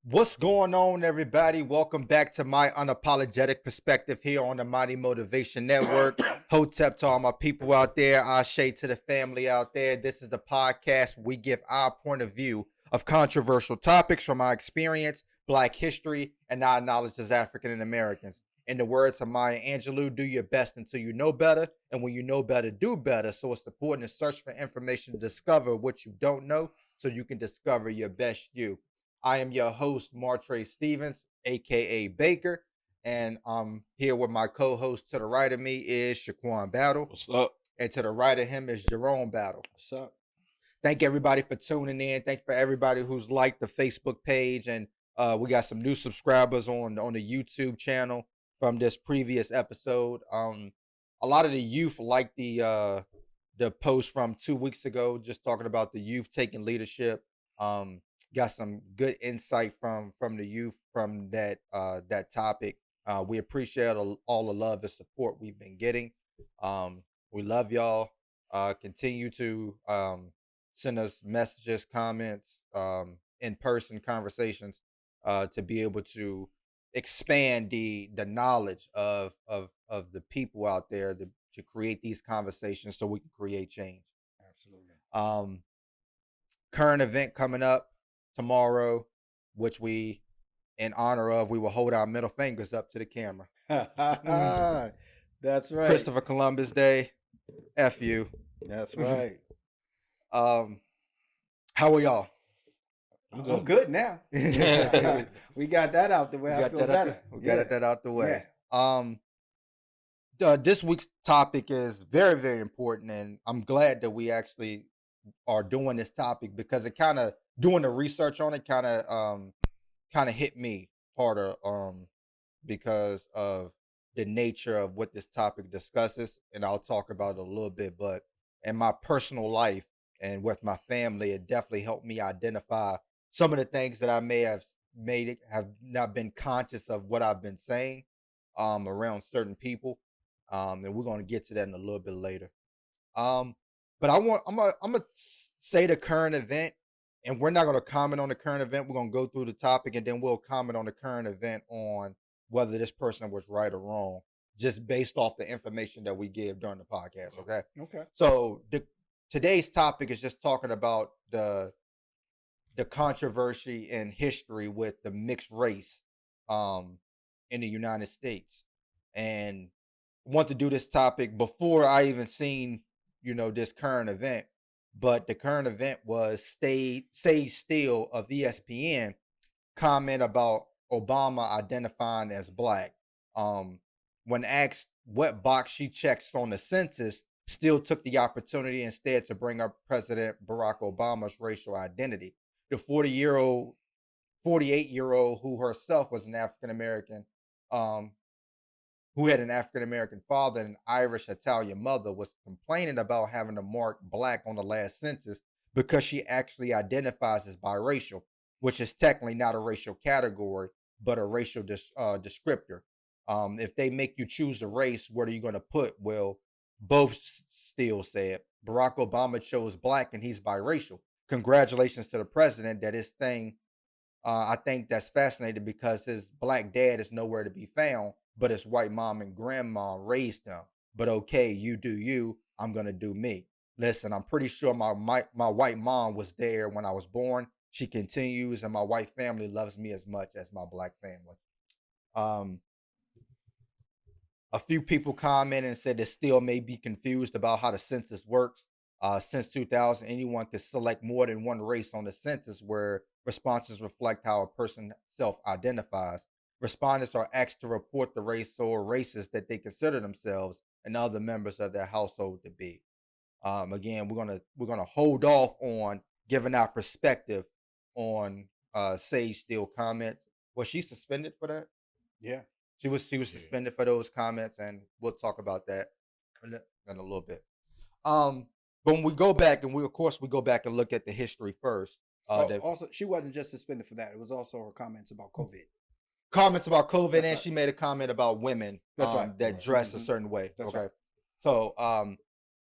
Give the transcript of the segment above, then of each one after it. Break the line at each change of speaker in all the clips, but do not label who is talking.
What's going on, everybody? Welcome back to my unapologetic perspective here on the Mighty Motivation Network. Hotep to all my people out there, Ashe to the family out there. This is the podcast where we give our point of view of controversial topics from our experience, Black history, and our knowledge as African Americans. In the words of Maya Angelou, do your best until you know better, and when you know better, do better. So it's important to search for information to discover what you don't know so you can discover your best you. I am your host, Martre Stevens, aka Baker, and I'm here with my co-host. To the right of me is Shaquan Battle,
What's up?
and to the right of him is Jerome Battle.
What's up?
Thank everybody for tuning in. Thank for everybody who's liked the Facebook page, and we got some new subscribers on the YouTube channel from this previous episode. A lot of the youth liked the post from 2 weeks ago, just talking about the youth taking leadership. Got some good insight from the youth from that topic. We appreciate all the love and support we've been getting. We love y'all. Continue to send us messages, comments, in-person conversations to be able to expand the knowledge of the people out there to create these conversations so we can create change.
Absolutely.
Current event coming up tomorrow, which we, in honor of, we will hold our middle fingers up to the camera.
That's right.
Christopher Columbus Day. F you.
That's right.
How are y'all?
I'm good now. We got that out the way. I feel better.
We got that out the way.
Yeah.
This week's topic is very, very important, and I'm glad that we actually are doing this topic because it kind of doing the research on it kind of hit me harder because of the nature of what this topic discusses, and I'll talk about it a little bit. But in my personal life and with my family, it definitely helped me identify some of the things that I may have have not been conscious of what I've been saying around certain people. And we're going to get to that in a little bit later. But I'm gonna say the current event, and we're not gonna comment on the current event. We're gonna go through the topic, and then we'll comment on the current event on whether this person was right or wrong, just based off the information that we give during the podcast. Okay.
Okay.
So today's topic is just talking about the controversy in history with the mixed race in the United States, and I want to do this topic before I even seen this current event. But the current event was Sage Steele of ESPN comment about Obama identifying as Black. When asked what box she checks on the census, Steele took the opportunity instead to bring up President Barack Obama's racial identity. The 48-year-old who herself was an African American, who had an African American father and an Irish Italian mother, was complaining about having to mark Black on the last census because she actually identifies as biracial, which is technically not a racial category, but a racial descriptor. If they make you choose a race, what are you going to put? Well, both still said Barack Obama chose Black and he's biracial. Congratulations to the president that his thing. I think that's fascinating because his Black dad is nowhere to be found, but his white mom and grandma raised him. But okay, you do you, I'm gonna do me. Listen, I'm pretty sure my white mom was there when I was born. She continues, and my white family loves me as much as my Black family. A few people commented and said they still may be confused about how the census works. Since 2000, anyone can select more than one race on the census, where responses reflect how a person self-identifies. Respondents are asked to report the race or races that they consider themselves and other members of their household to be. Again, we're gonna hold off on giving our perspective on Sage Steele comments. Was she suspended for that?
Yeah.
She was suspended for those comments, and we'll talk about that in a little bit. But when we go back, and we go back and look at the history first.
Also, she wasn't just suspended for that. It was also her comments about COVID.
Comments about COVID,
That's
and
right.
she made a comment about women
Right.
that dress a certain way.
That's
okay,
right.
so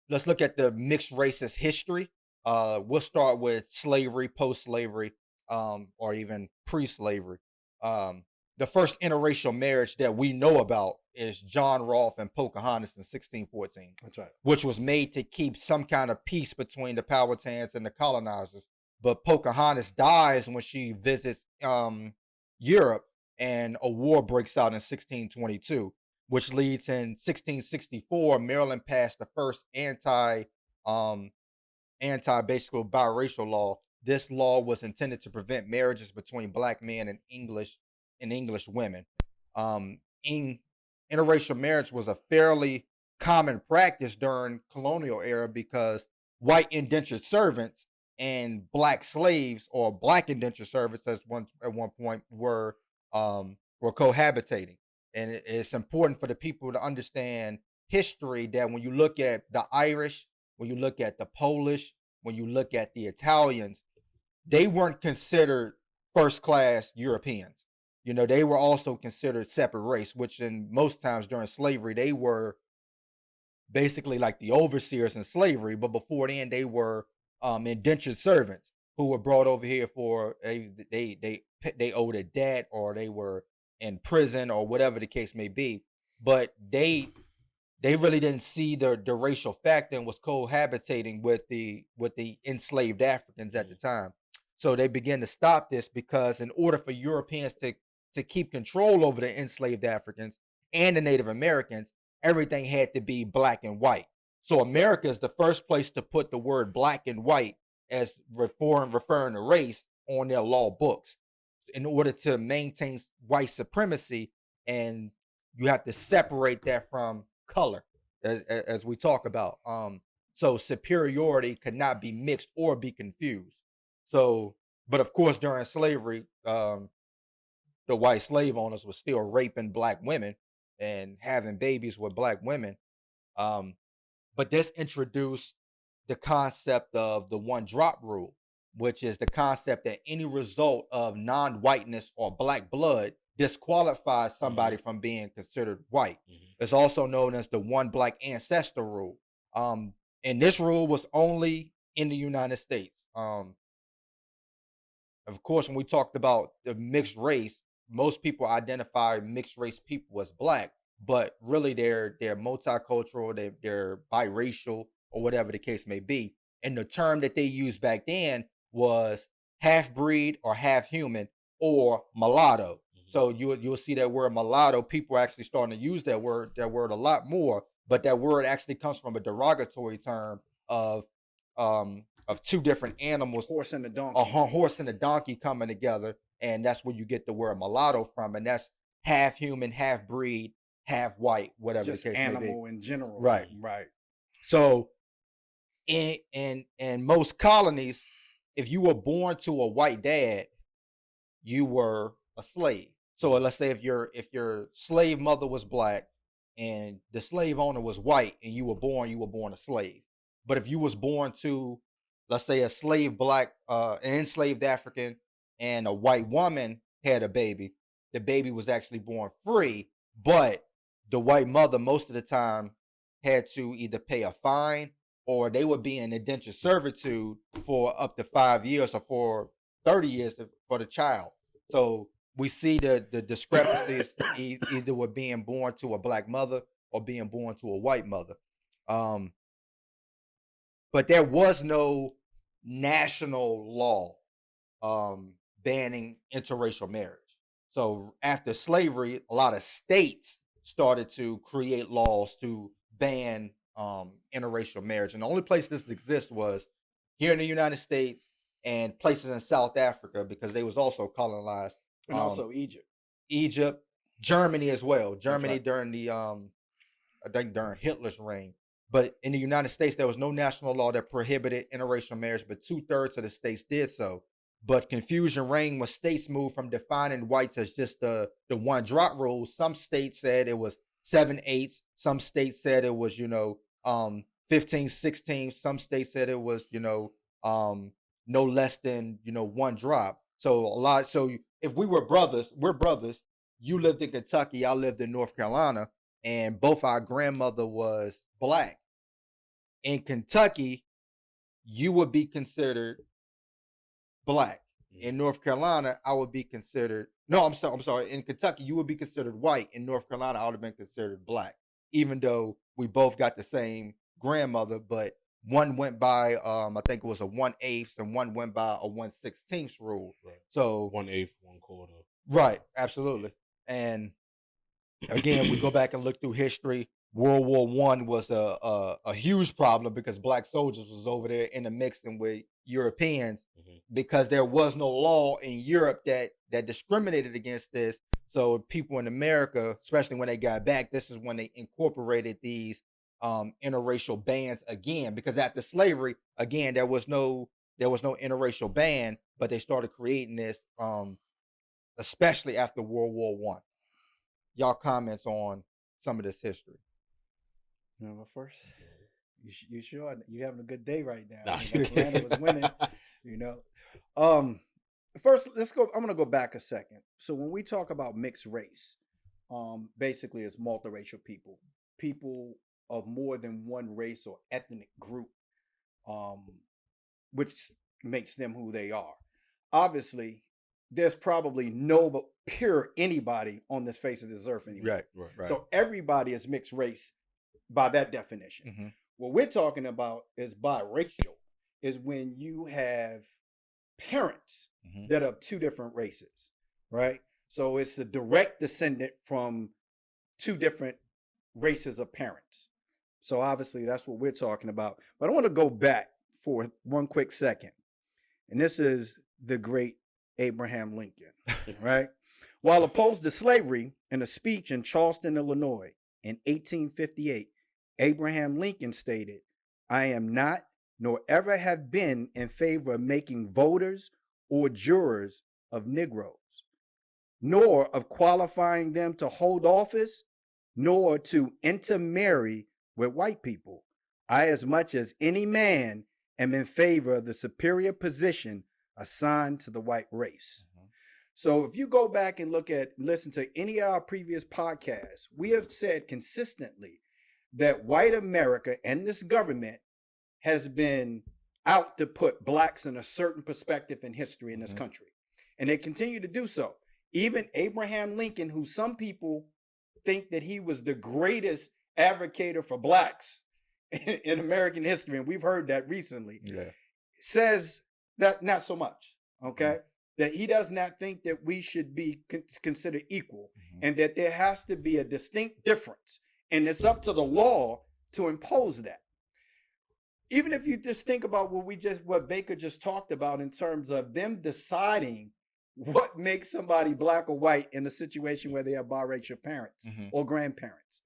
let's look at the mixed races history. We'll start with slavery, post-slavery. or even pre-slavery. The first interracial marriage that we know about is John Rolfe and Pocahontas in 1614.
That's right.
Which was made to keep some kind of peace between the Powhatans and the colonizers. But Pocahontas dies when she visits Europe, and a war breaks out in 1622, which leads in 1664, Maryland passed the first basically biracial law. This law was intended to prevent marriages between black men and English women. Interracial marriage was a fairly common practice during colonial era because white indentured servants and black slaves, or black indentured servants at one point, were cohabitating. And it's important for the people to understand history, that when you look at the Irish, when you look at the Polish, when you look at the Italians, they weren't considered first class Europeans. They were also considered separate race, which in most times during slavery, they were basically like the overseers in slavery. But before then, they were indentured servants who were brought over here for they owed a debt, or they were in prison, or whatever the case may be. But they really didn't see the racial factor and was cohabitating with the enslaved Africans at the time. So they began to stop this, because in order for Europeans to keep control over the enslaved Africans and the Native Americans, everything had to be black and white. So America is the first place to put the word black and white as referring to race on their law books, in order to maintain white supremacy. And you have to separate that from color, as we talk about. So superiority could not be mixed or be confused. So, but of course, during slavery, the white slave owners were still raping black women and having babies with black women. But this introduced the concept of the one drop rule, which is the concept that any result of non-whiteness or black blood disqualifies somebody from being considered white. It's also known as the one black ancestor rule. And this rule was only in the United States. Of course, when we talked about the mixed race, most people identify mixed race people as black, but really they're multicultural, they're biracial, or whatever the case may be. And the term that they used back then was half breed or half human, or mulatto. So you'll see that word mulatto. People are actually starting to use that word a lot more, but that word actually comes from a derogatory term of two different animals,
horse and a donkey,
a horse and a donkey coming together, and that's where you get the word mulatto from, and that's half human, half breed, half white, whatever
just
the case may be.
Animal in general,
right? So in most colonies, if you were born to a white dad, you were a slave. So let's say if your slave mother was black and the slave owner was white and you were born a slave. But if you was born to, let's say, a slave black, an enslaved African, and a white woman had a baby, the baby was actually born free, but the white mother most of the time had to either pay a fine, or they would be in indentured servitude for up to 5 years, or for 30 years for the child. So we see the discrepancies either with being born to a black mother or being born to a white mother. But there was no national law banning interracial marriage. So after slavery, a lot of states started to create laws to ban interracial marriage. And the only place this exists was here in the United States and places in South Africa, because they was also colonized.
And also
Egypt, Germany as well. Germany
right.
during the I think during Hitler's reign. But in the United States, there was no national law that prohibited interracial marriage, but 2/3 of the states did so. But confusion reigned when states moved from defining whites as just the one drop rule. Some states said it was 7/8. Some states said it was 15/16. Some states said it was no less than one drop. So if we were brothers, we're brothers. You lived in Kentucky, I lived in North Carolina, and both our grandmother was black. In Kentucky, you would be considered black. In North Carolina, I would be considered. No, I'm sorry. In Kentucky, you would be considered white. In North Carolina, I would have been considered black, even though we both got the same grandmother. But one went by, I think it was a 1/8, and one went by a 1/16 rule.
Right.
So
1/8, 1/4.
Right, absolutely. And again, we go back and look through history. World War One was a huge problem because black soldiers was over there intermixing with Europeans because there was no law in Europe that discriminated against this. So people in America, especially when they got back, this is when they incorporated these interracial bans again. Because after slavery, again, there was no interracial ban, but they started creating this, especially after World War One. Y'all comments on some of this history?
You know, first, you sure you having a good day right now?
Nah.
Atlanta was winning. You know, first let's go. I'm gonna go back a second. So when we talk about mixed race, basically it's multiracial people of more than one race or ethnic group, which makes them who they are. Obviously, there's probably no pure anybody on this face of this earth anymore.
Right.
So everybody is mixed race by that definition. What we're talking about is biracial, is when you have parents that are of two different races, right? So it's a direct descendant from two different races of parents. So obviously that's what we're talking about. But I want to go back for one quick second. And this is the great Abraham Lincoln, right? While opposed to slavery, in a speech in Charleston, Illinois in 1858, Abraham Lincoln stated, "I am not, nor ever have been, in favor of making voters or jurors of Negroes, nor of qualifying them to hold office, nor to intermarry with white people. I, as much as any man, am in favor of the superior position assigned to the white race." So if you go back and listen to any of our previous podcasts, we have said consistently that white America and this government has been out to put blacks in a certain perspective in history in this country. And they continue to do so. Even Abraham Lincoln, who some people think that he was the greatest advocate for blacks in American history, and we've heard that recently, says that not so much, okay? That he does not think that we should be considered equal, and that there has to be a distinct difference. And it's up to the law to impose that. Even if you just think about what Baker just talked about in terms of them deciding what makes somebody black or white in a situation where they have biracial parents or grandparents.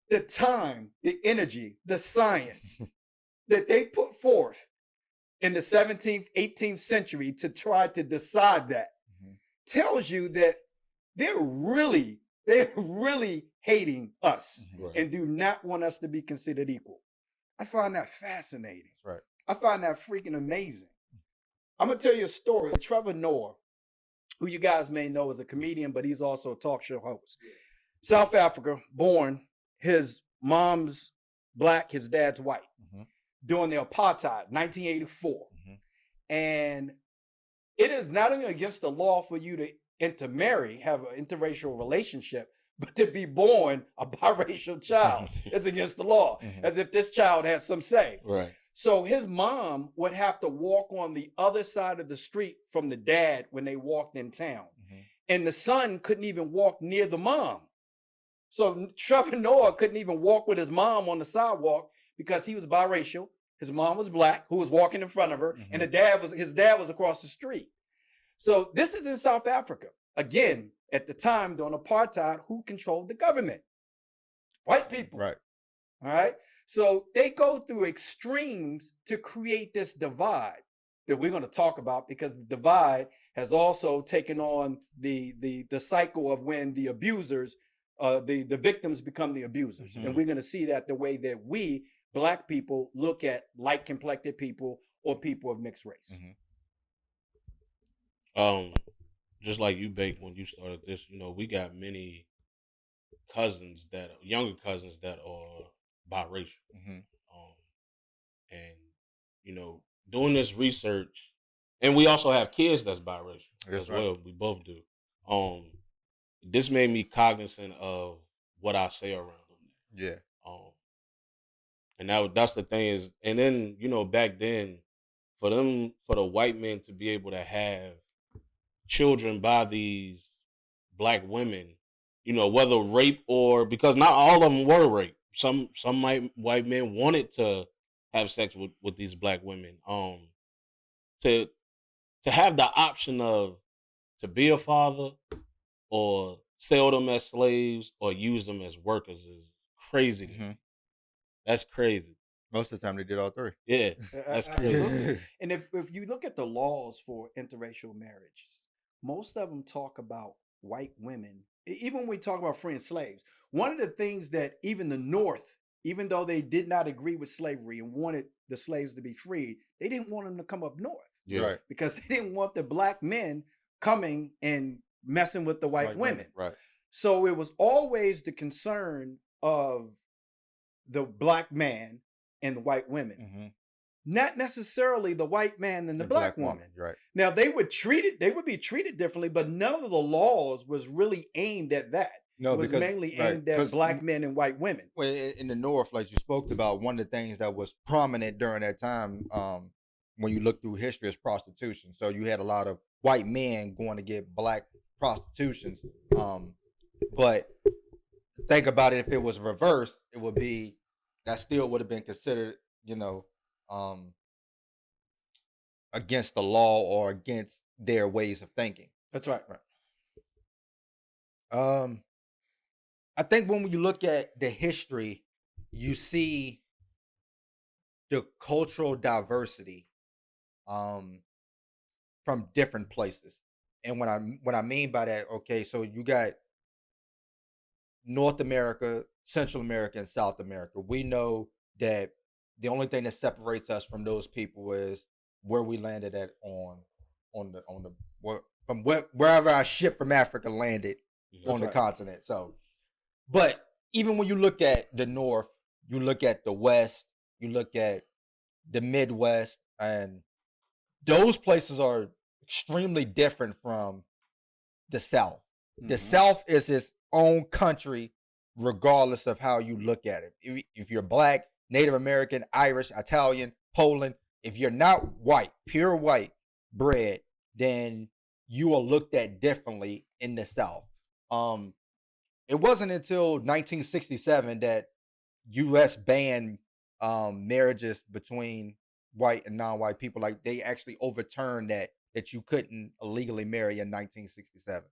The time, the energy, the science that they put forth in the 17th, 18th century to try to decide that tells you that they're really hating us and do not want us to be considered equal. I find that fascinating.
Right.
I find that freaking amazing. I'm going to tell you a story. Trevor Noah, who you guys may know is a comedian, but he's also a talk show host. South Africa, born, his mom's black, his dad's white. During the apartheid, 1984. And it is not only against the law for you to intermarry, have an interracial relationship, but to be born a biracial child. It's against the law, as if this child has some say.
Right.
So his mom would have to walk on the other side of the street from the dad when they walked in town. And the son couldn't even walk near the mom. So Trevor Noah couldn't even walk with his mom on the sidewalk because he was biracial. His mom was black, who was walking in front of her, and his dad was across the street. So this is in South Africa. Again, at the time during apartheid, who controlled the government? White people.
Right.
All right. So they go through extremes to create this divide that we're going to talk about, because the divide has also taken on the cycle of when the abusers, the victims become the abusers. And we're going to see that the way that we, Black people, look at light-complected people or people of mixed race.
Just like you, Bake, when you started this, we got many younger cousins that are biracial. And, doing this research, and we also have kids that's biracial
That's
as
right.
well. We both do. This made me cognizant of what I say around them.
Yeah.
And that's the thing is, and then back then, for the white men to be able to have children by these black women, whether rape or, because not all of them were raped. Some white men wanted to have sex with these black women. To have the option of to be a father or sell them as slaves or use them as workers is crazy to me. That's crazy.
Most of the time they did all three.
Yeah, that's crazy.
Absolutely. And if you look at the laws for interracial marriages, most of them talk about white women. Even when we talk about freeing slaves, one of the things that even the North, even though they did not agree with slavery and wanted the slaves to be freed, they didn't want them to come up north.
Yeah.
Right.
Because they didn't want the black men coming and messing with the white women.
Right.
So it was always the concern of the black man and the white women, not necessarily the white man and the black woman.
Right.
Now they would be treated differently, but none of the laws was really aimed at that.
No,
it was
because
mainly aimed at black men and white women.
Well, in the North, like you spoke about, one of the things that was prominent during that time, when you look through history, is prostitution. So you had a lot of white men going to get black prostitutions. But think about it, if it was reversed, it would be, that still would have been considered, against the law or against their ways of thinking.
That's right.
I think when you look at the history, you see the cultural diversity from different places. And what I mean by that, okay, so you got North America, Central America, and South America. We know that the only thing that separates us from those people is where we landed at from wherever our ship from Africa landed on the continent. So, but even when you look at the North, you look at the West, you look at the Midwest, and those places are extremely different from the South. The South is its own country, regardless of how you look at it. If you're black, Native American, Irish, Italian, Poland, if you're not white, pure white bred, then you are looked at differently in the South. It wasn't until 1967 that U.S. banned marriages between white and non-white people. Like, they actually overturned that you couldn't illegally marry in 1967.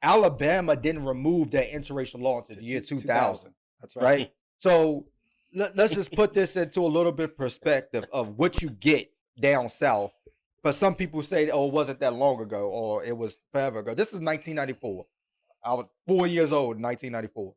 Alabama didn't remove that interracial law until the year 2000.
That's right.
So let's just put this into a little bit of perspective of what you get down south. But some people say, oh, it wasn't that long ago, or it was forever ago. This is 1994. I was 4 years old in 1994.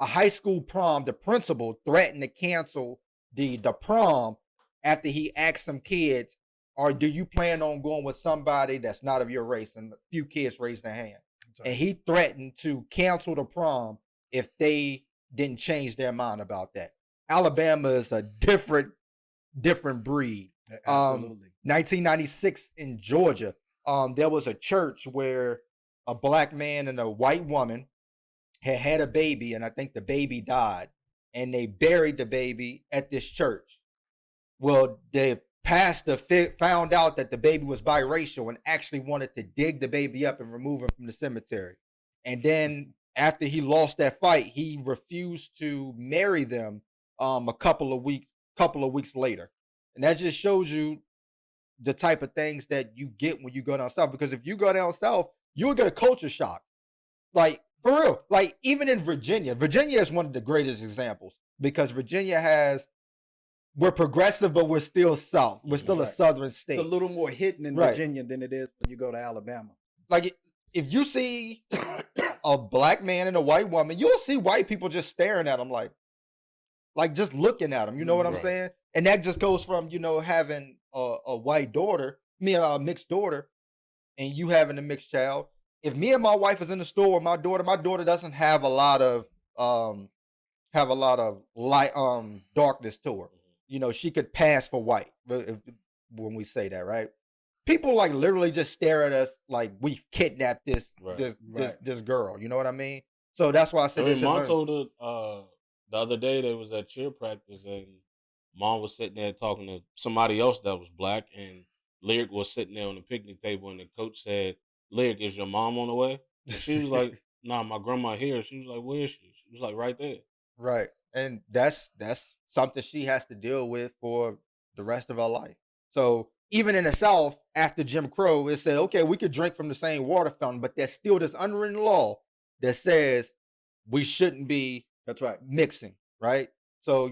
A high school prom, the principal threatened to cancel the prom after he asked some kids, or do you plan on going with somebody that's not of your race? And a few kids raised their hand. And he threatened to cancel the prom if they didn't change their mind about that. Alabama is a different breed.
Absolutely.
1996 in Georgia, there was a church where a black man and a white woman had a baby, and I think the baby died, and they buried the baby at this church. Well, the pastor found out that the baby was biracial and actually wanted to dig the baby up and remove him from the cemetery. And then after he lost that fight, he refused to marry them a couple of weeks later. And that just shows you the type of things that you get when you go down south. Because if you go down south, you'll get a culture shock. Like, for real. Like, even in Virginia is one of the greatest examples, because we're progressive, but we're still south. We're still a southern state.
It's a little more hidden in Virginia than it is when you go to Alabama.
Like, if you see a black man and a white woman, you'll see white people just staring at them like just looking at them. You know what I'm saying? And that just goes from, having a white daughter, a mixed daughter, and you having a mixed child. If me and my wife is in the store with my daughter doesn't have a lot of light, darkness to her. She could pass for white when we say that, right? people like literally just stare at us like we've kidnapped this
Right.
this girl. You know what I mean? So that's why I said this.
Mom told her the other day they was at cheer practice and mom was sitting there talking to somebody else that was black, and Lyric was sitting there on the picnic table, and the coach said, "Lyric, is your mom on the way?" And she was like, "Nah, my grandma here." She was like, "Where is she?" She was like, "Right there."
Right. And that's something she has to deal with for the rest of her life. So even in the South, after Jim Crow, it said, okay, we could drink from the same water fountain, but there's still this unwritten law that says we shouldn't be
That's right.
mixing, right? So,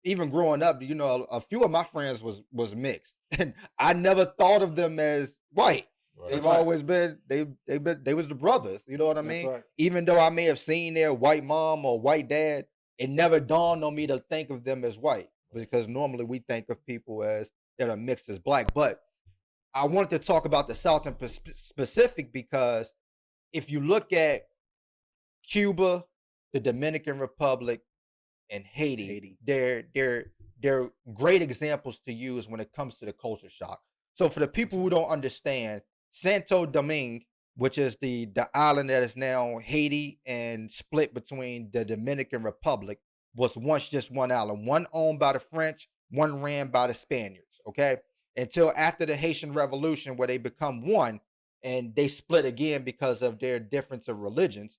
even growing up, a few of my friends was mixed. And I never thought of them as white.
Right.
They've always been they was the brothers, you know what I mean?
Right.
Even though I may have seen their white mom or white dad, it never dawned on me to think of them as white, because normally we think of people as that are mixed as black. But I wanted to talk about the South in specific because if you look at Cuba, the Dominican Republic, and Haiti. They're great examples to use when it comes to the culture shock. So for the people who don't understand, Santo Domingue, which is the island that is now Haiti and split between the Dominican Republic, was once just one island, one owned by the French, one ran by the Spaniards, okay? Until after the Haitian Revolution, where they become one, and they split again because of their difference of religions.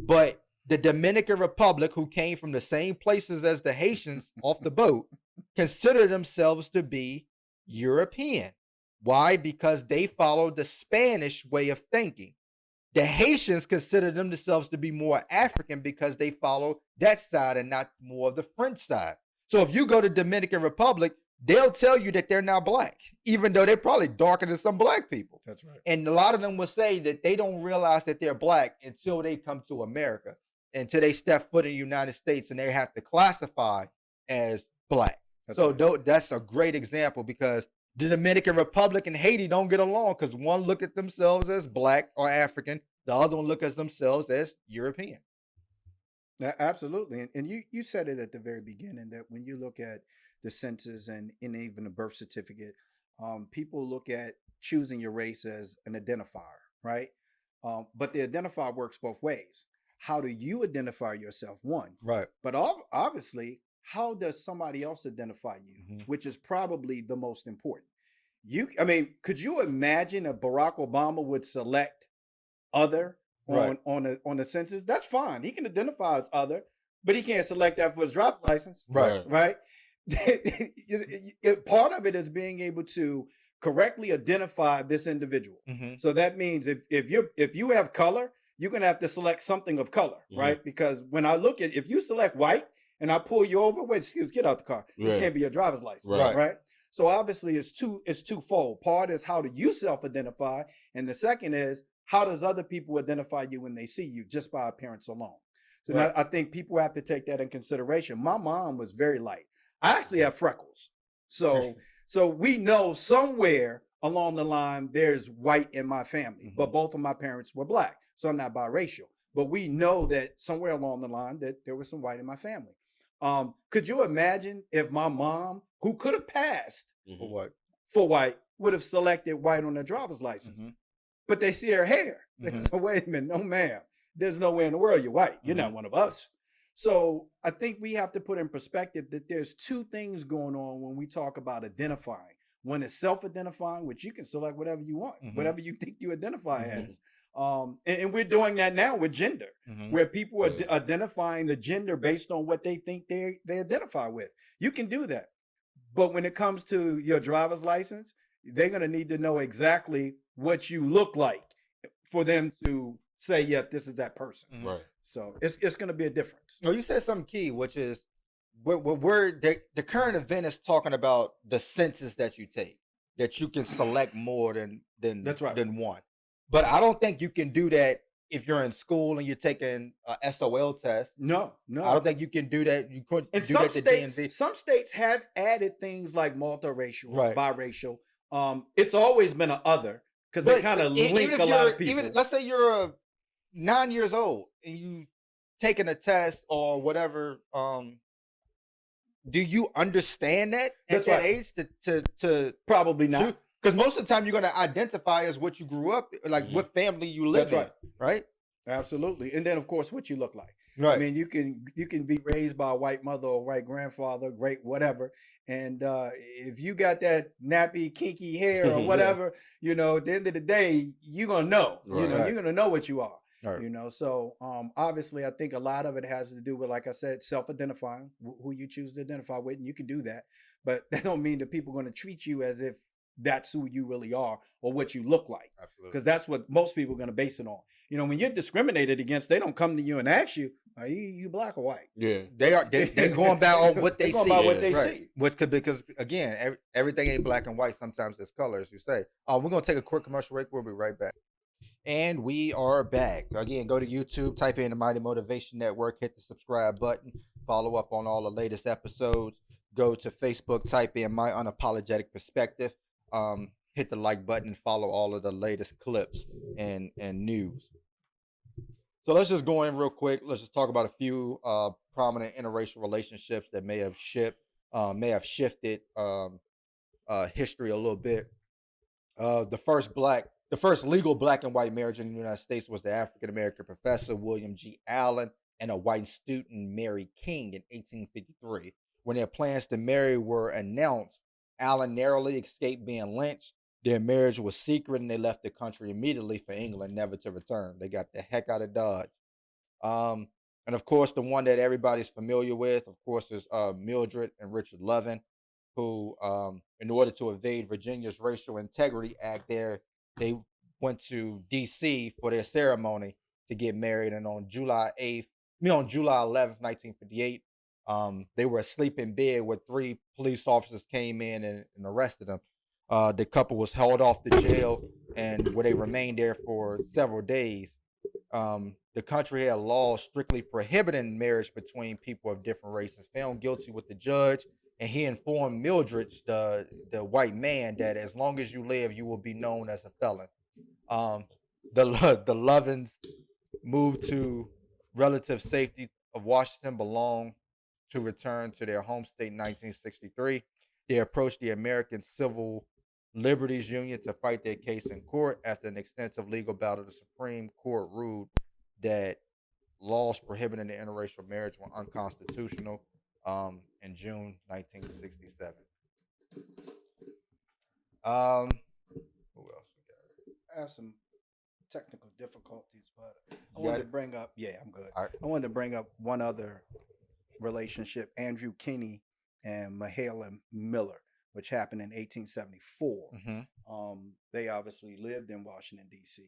But the Dominican Republic, who came from the same places as the Haitians off the boat, consider themselves to be European. Why? Because they followed the Spanish way of thinking. The Haitians consider themselves to be more African because they follow that side and not more of the French side. So if you go to Dominican Republic, they'll tell you that they're not black, even though they're probably darker than some black people.
That's right.
And a lot of them will say that they don't realize that they're black until they come to America, until they step foot in the United States and they have to classify as black. That's a great example, because the Dominican Republic and Haiti don't get along because one look at themselves as black or African, the other one look at themselves as European.
Absolutely. And you said it at the very beginning that when you look at the census and even the birth certificate, people look at choosing your race as an identifier, right? But the identifier works both ways. How do you identify yourself? One.
Right.
But obviously, how does somebody else identify you, which is probably the most important? Could you imagine if Barack Obama would select other on the census? That's fine. He can identify as other, but he can't select that for his driver's license.
Right.
Part of it is being able to correctly identify this individual. So that means if you have color, you're gonna have to select something of color, right? Because when I look at, if you select white and I pull you over, get out the car. This can't be your driver's license, right? So obviously it's twofold. Part is how do you self-identify, and the second is how does other people identify you when they see you just by appearance alone. So now I think people have to take that in consideration. My mom was very light. I actually have freckles. So we know somewhere along the line there's white in my family, but both of my parents were black. So I'm not biracial. But we know that somewhere along the line that there was some white in my family. Could you imagine if my mom, who could have passed for white, would have selected white on their driver's license? But they see her hair. So wait a minute, no ma'am. There's no way in the world you're white. You're not one of us. So I think we have to put in perspective that there's two things going on when we talk about identifying. One is self-identifying, which you can select whatever you want, whatever you think you identify as. And we're doing that now with gender, where people are identifying the gender based on what they think they identify with. You can do that. But when it comes to your driver's license, they're going to need to know exactly what you look like for them to say, yeah, this is that person.
Right.
So it's going to be a difference.
Well, you said something key, which is the current event is talking about the census that you take, that you can select more than than one. But I don't think you can do that if you're in school and you're taking a SOL test.
No.
I don't think you can do that. You couldn't do
some
that to
states,
DMV.
Some states have added things like multiracial,
Right.
biracial. It's always been an other because they kind of link a lot of people.
Even let's say you're 9 years old and you taking a test or whatever. Do you understand that at
That's
that
right.
age to
Probably not.
Because most of the time you're going to identify as what you grew up, like what family you live
That's
in, right?
Absolutely. And then of course what you look like.
Right.
I mean, you can be raised by a white mother or white grandfather, great whatever. And if you got that nappy, kinky hair or whatever, you know, at the end of the day, you're gonna know. You know, you're gonna know what you are. Right. You know, so obviously I think a lot of it has to do with, like I said, self-identifying, who you choose to identify with, and you can do that. But that don't mean that people are gonna treat you as if that's who you really are or what you look like. Absolutely. Because that's what most people are gonna base it on. You know, when you're discriminated against, they don't come to you and ask you, are you black or white?
Yeah, they going by on what they see.
By what they see.
Which could, because again, everything ain't black and white. Sometimes there's color, as you say. We're gonna take a quick commercial break. We'll be right back. And we are back. Again, go to YouTube, type in the Mighty Motivation Network, hit the subscribe button, follow up on all the latest episodes. Go to Facebook, type in My Unapologetic Perspective. Hit the like button, follow all of the latest clips and news. So let's just go in real quick. Let's just talk about a few prominent interracial relationships that may have shifted history a little bit. The first legal black and white marriage in the United States was the African American professor William G. Allen and a white student Mary King in 1853. When their plans to marry were announced, Allen narrowly escaped being lynched. Their marriage was secret, and they left the country immediately for England, never to return. They got the heck out of Dodge. And of course, the one that everybody's familiar with, of course, is Mildred and Richard Lovin, who, in order to evade Virginia's Racial Integrity Act, they went to D.C. for their ceremony to get married. And on July 11th, 1958, they were asleep in bed where 3 police officers came in and arrested them. The couple was held off to jail, and where they remained there for several days. The country had laws strictly prohibiting marriage between people of different races. Found guilty with the judge, and he informed Mildred, the white man, that as long as you live, you will be known as a felon. The Lovins moved to relative safety of Washington, belonged to return to their home state in 1963. They approached the American Civil Liberties Union to fight their case in court. After an extensive legal battle, the Supreme Court ruled that laws prohibiting the interracial marriage were unconstitutional in June 1967. Who else we got?
I have some technical difficulties, but I wanted to bring up. Yeah, I'm good. Right. I wanted to bring up one other relationship: Andrew Kinney and Mahala Miller, which happened in 1874. They obviously lived in Washington, D.C.,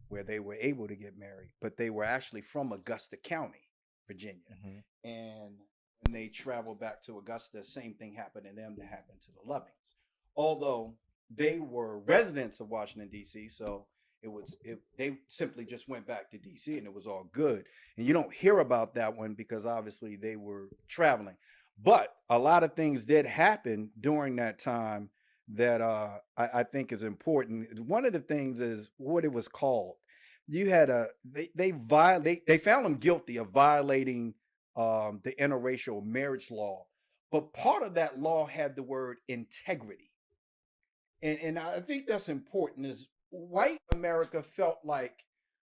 where they were able to get married, but they were actually from Augusta County, Virginia. And when they traveled back to Augusta, same thing happened to them that happened to the Lovings. Although they were residents of Washington, D.C., so they simply just went back to D.C. and it was all good. And you don't hear about that one because obviously they were traveling. But a lot of things did happen during that time that I think is important. One of the things is what it was called. You had they found them guilty of violating the Interracial Marriage Law, but part of that law had the word integrity, and I think that's important. Is white America felt like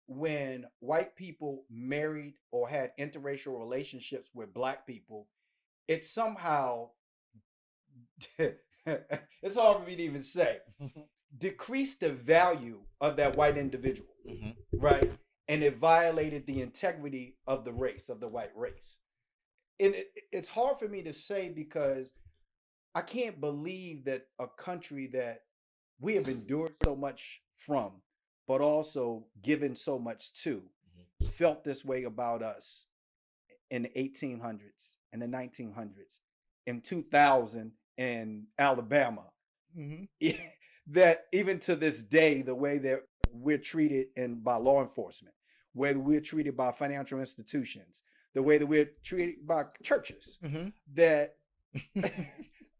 when white people married or had interracial relationships with black people, it somehow, it's hard for me to even say, decreased the value of that white individual, right? And it violated the integrity of the race, of the white race. And it's hard for me to say because I can't believe that a country that we have endured so much from, but also given so much to, felt this way about us in the 1800s. In the 1900s, in 2000 in Alabama, that even to this day, the way that we're treated by law enforcement, whether we're treated by financial institutions, the way that we're treated by churches, that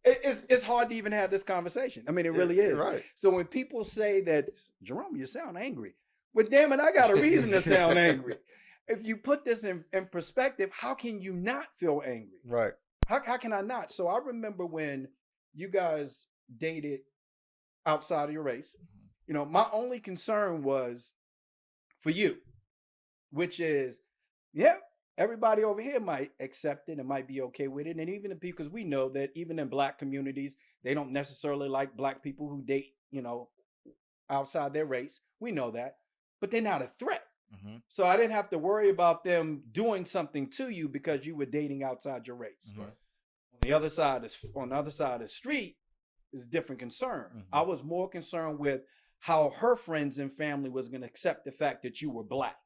it's hard to even have this conversation. I mean, it really is.
Right.
So when people say that, Jerome, you sound angry. Well, damn it, I got a reason to sound angry. If you put this in perspective, how can you not feel angry?
Right.
How can I not? So I remember when you guys dated outside of your race. You know, my only concern was for you, which is, yeah, everybody over here might accept it and might be okay with it. And even if, because we know that even in black communities, they don't necessarily like black people who date, you know, outside their race. We know that, but they're not a threat. So I didn't have to worry about them doing something to you because you were dating outside your race. On the other side of the street is a different concern. I was more concerned with how her friends and family was going to accept the fact that you were black.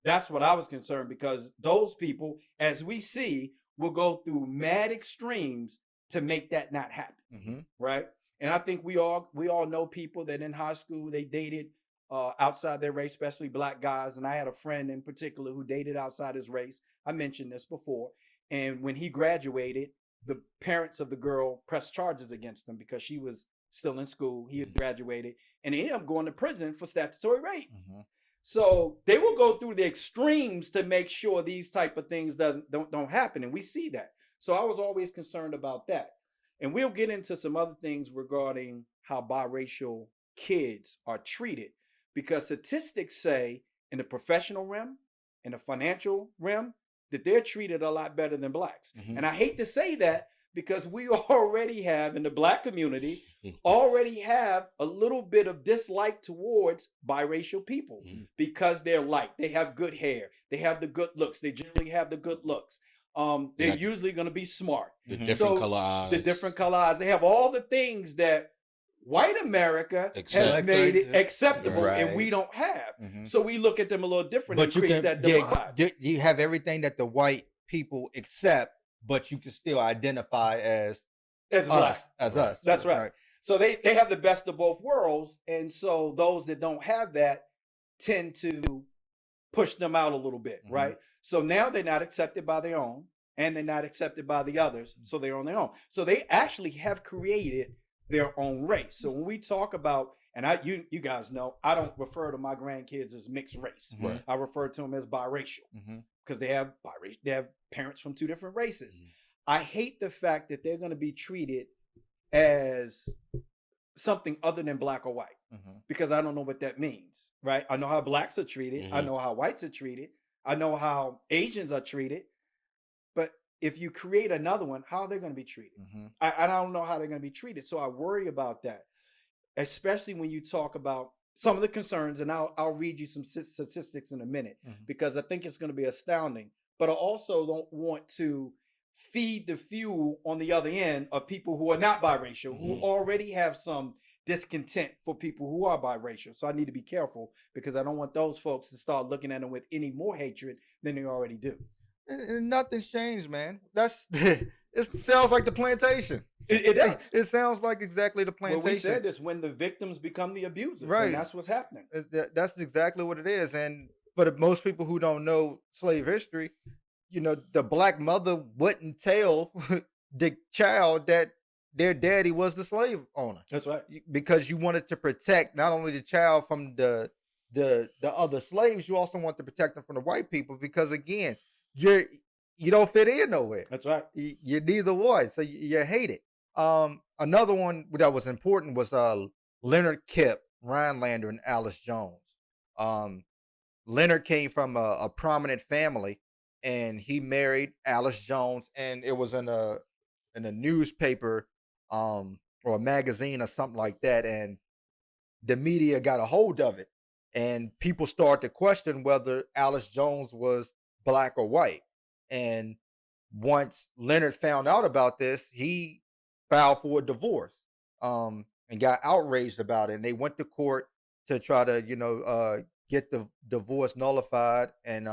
That's what I was concerned, because those people, as we see, will go through mad extremes to make that not happen. Right. And I think we all know people that in high school, they dated outside their race, especially black guys. And I had a friend in particular who dated outside his race. I mentioned this before. And when he graduated, the parents of the girl pressed charges against him because she was still in school. He had graduated, and he ended up going to prison for statutory rape. So they will go through the extremes to make sure these type of things don't happen. And we see that. So I was always concerned about that. And we'll get into some other things regarding how biracial kids are treated, because statistics say in the professional realm, in the financial realm, that they're treated a lot better than blacks. And I hate to say that, because we already have, in the black community, already have a little bit of dislike towards biracial people because they're light. They have good hair. They have the good looks. They generally have the good looks. They're usually going to be smart.
The different color eyes.
The different color eyes. They have all the things that white America has made it acceptable, and we don't have. So we look at them a little different.
But you have everything that the white people accept, but you can still identify as us.
That's right. So they have the best of both worlds. And so those that don't have that tend to push them out a little bit, right? So now they're not accepted by their own, and they're not accepted by the others. So they're on their own. So they actually have created their own race. So when we talk about, and you guys know, I don't refer to my grandkids as mixed race. I refer to them as biracial, because they have parents from two different races. I hate the fact that they're going to be treated as something other than black or white, because I don't know what that means, right? I know how blacks are treated. I know how whites are treated. I know how Asians are treated. But if you create another one, how are they going to be treated? I don't know how they're going to be treated. So I worry about that, especially when you talk about some of the concerns. And I'll read you some statistics in a minute, because I think it's going to be astounding. But I also don't want to feed the fuel on the other end of people who are not biracial, who already have some discontent for people who are biracial. So I need to be careful, because I don't want those folks to start looking at them with any more hatred than they already do.
And nothing's changed, man. It sounds like the plantation.
It does.
It sounds like exactly the plantation.
Well, we said this, when the victims become the abusers,
right?
And that's what's happening.
That's exactly what it is. And for most people who don't know slave history, you know, the black mother wouldn't tell the child that their daddy was the slave owner.
That's right.
Because you wanted to protect not only the child from the other slaves, you also want to protect them from the white people, because again, you don't fit in nowhere.
That's right.
You're neither one, so you're hated. Another one that was important was Leonard, Kipp, Rhinelander, and Alice Jones. Leonard came from a prominent family, and he married Alice Jones, and it was in a newspaper or a magazine or something like that, and the media got a hold of it, and people started to question whether Alice Jones was black or white. And once Leonard found out about this, he filed for a divorce, and got outraged about it. And they went to court to try to, get the divorce nullified. And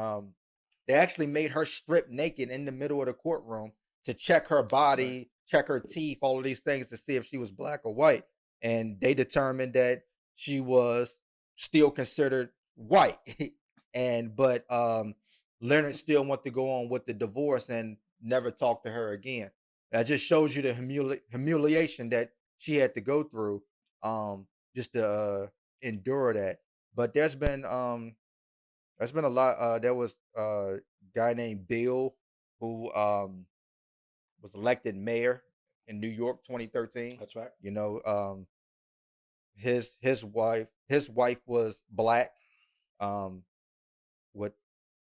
they actually made her strip naked in the middle of the courtroom to check her body, check her teeth, all of these things to see if she was black or white. And they determined that she was still considered white. But Leonard still wanted to go on with the divorce and never talk to her again. That just shows you the humiliation that she had to go through, just to endure that. But there's been a lot. There was a guy named Bill who was elected mayor in New York 2013.
That's right.
his wife was black. With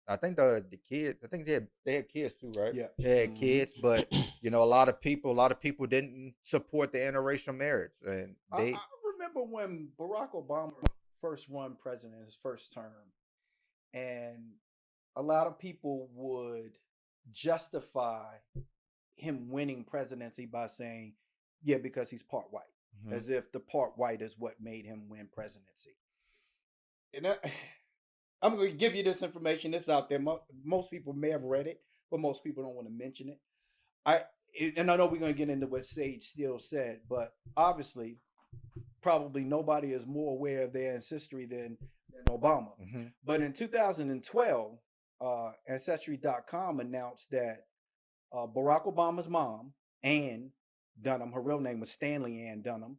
I think the kids, I think they had kids too, right?
Yeah.
They had kids, but a lot of people didn't support the interracial marriage, and
I remember when Barack Obama first run president, his first term, and a lot of people would justify him winning presidency by saying, yeah, because he's part white, as if the part white is what made him win presidency. And I'm going to give you this information. It's out there. Most people may have read it, but most people don't want to mention it. And I know we're going to get into what Sage Steele said, but obviously, probably nobody is more aware of their ancestry than Obama. But in 2012, Ancestry.com announced that Barack Obama's mom, Ann Dunham, her real name was Stanley Ann Dunham,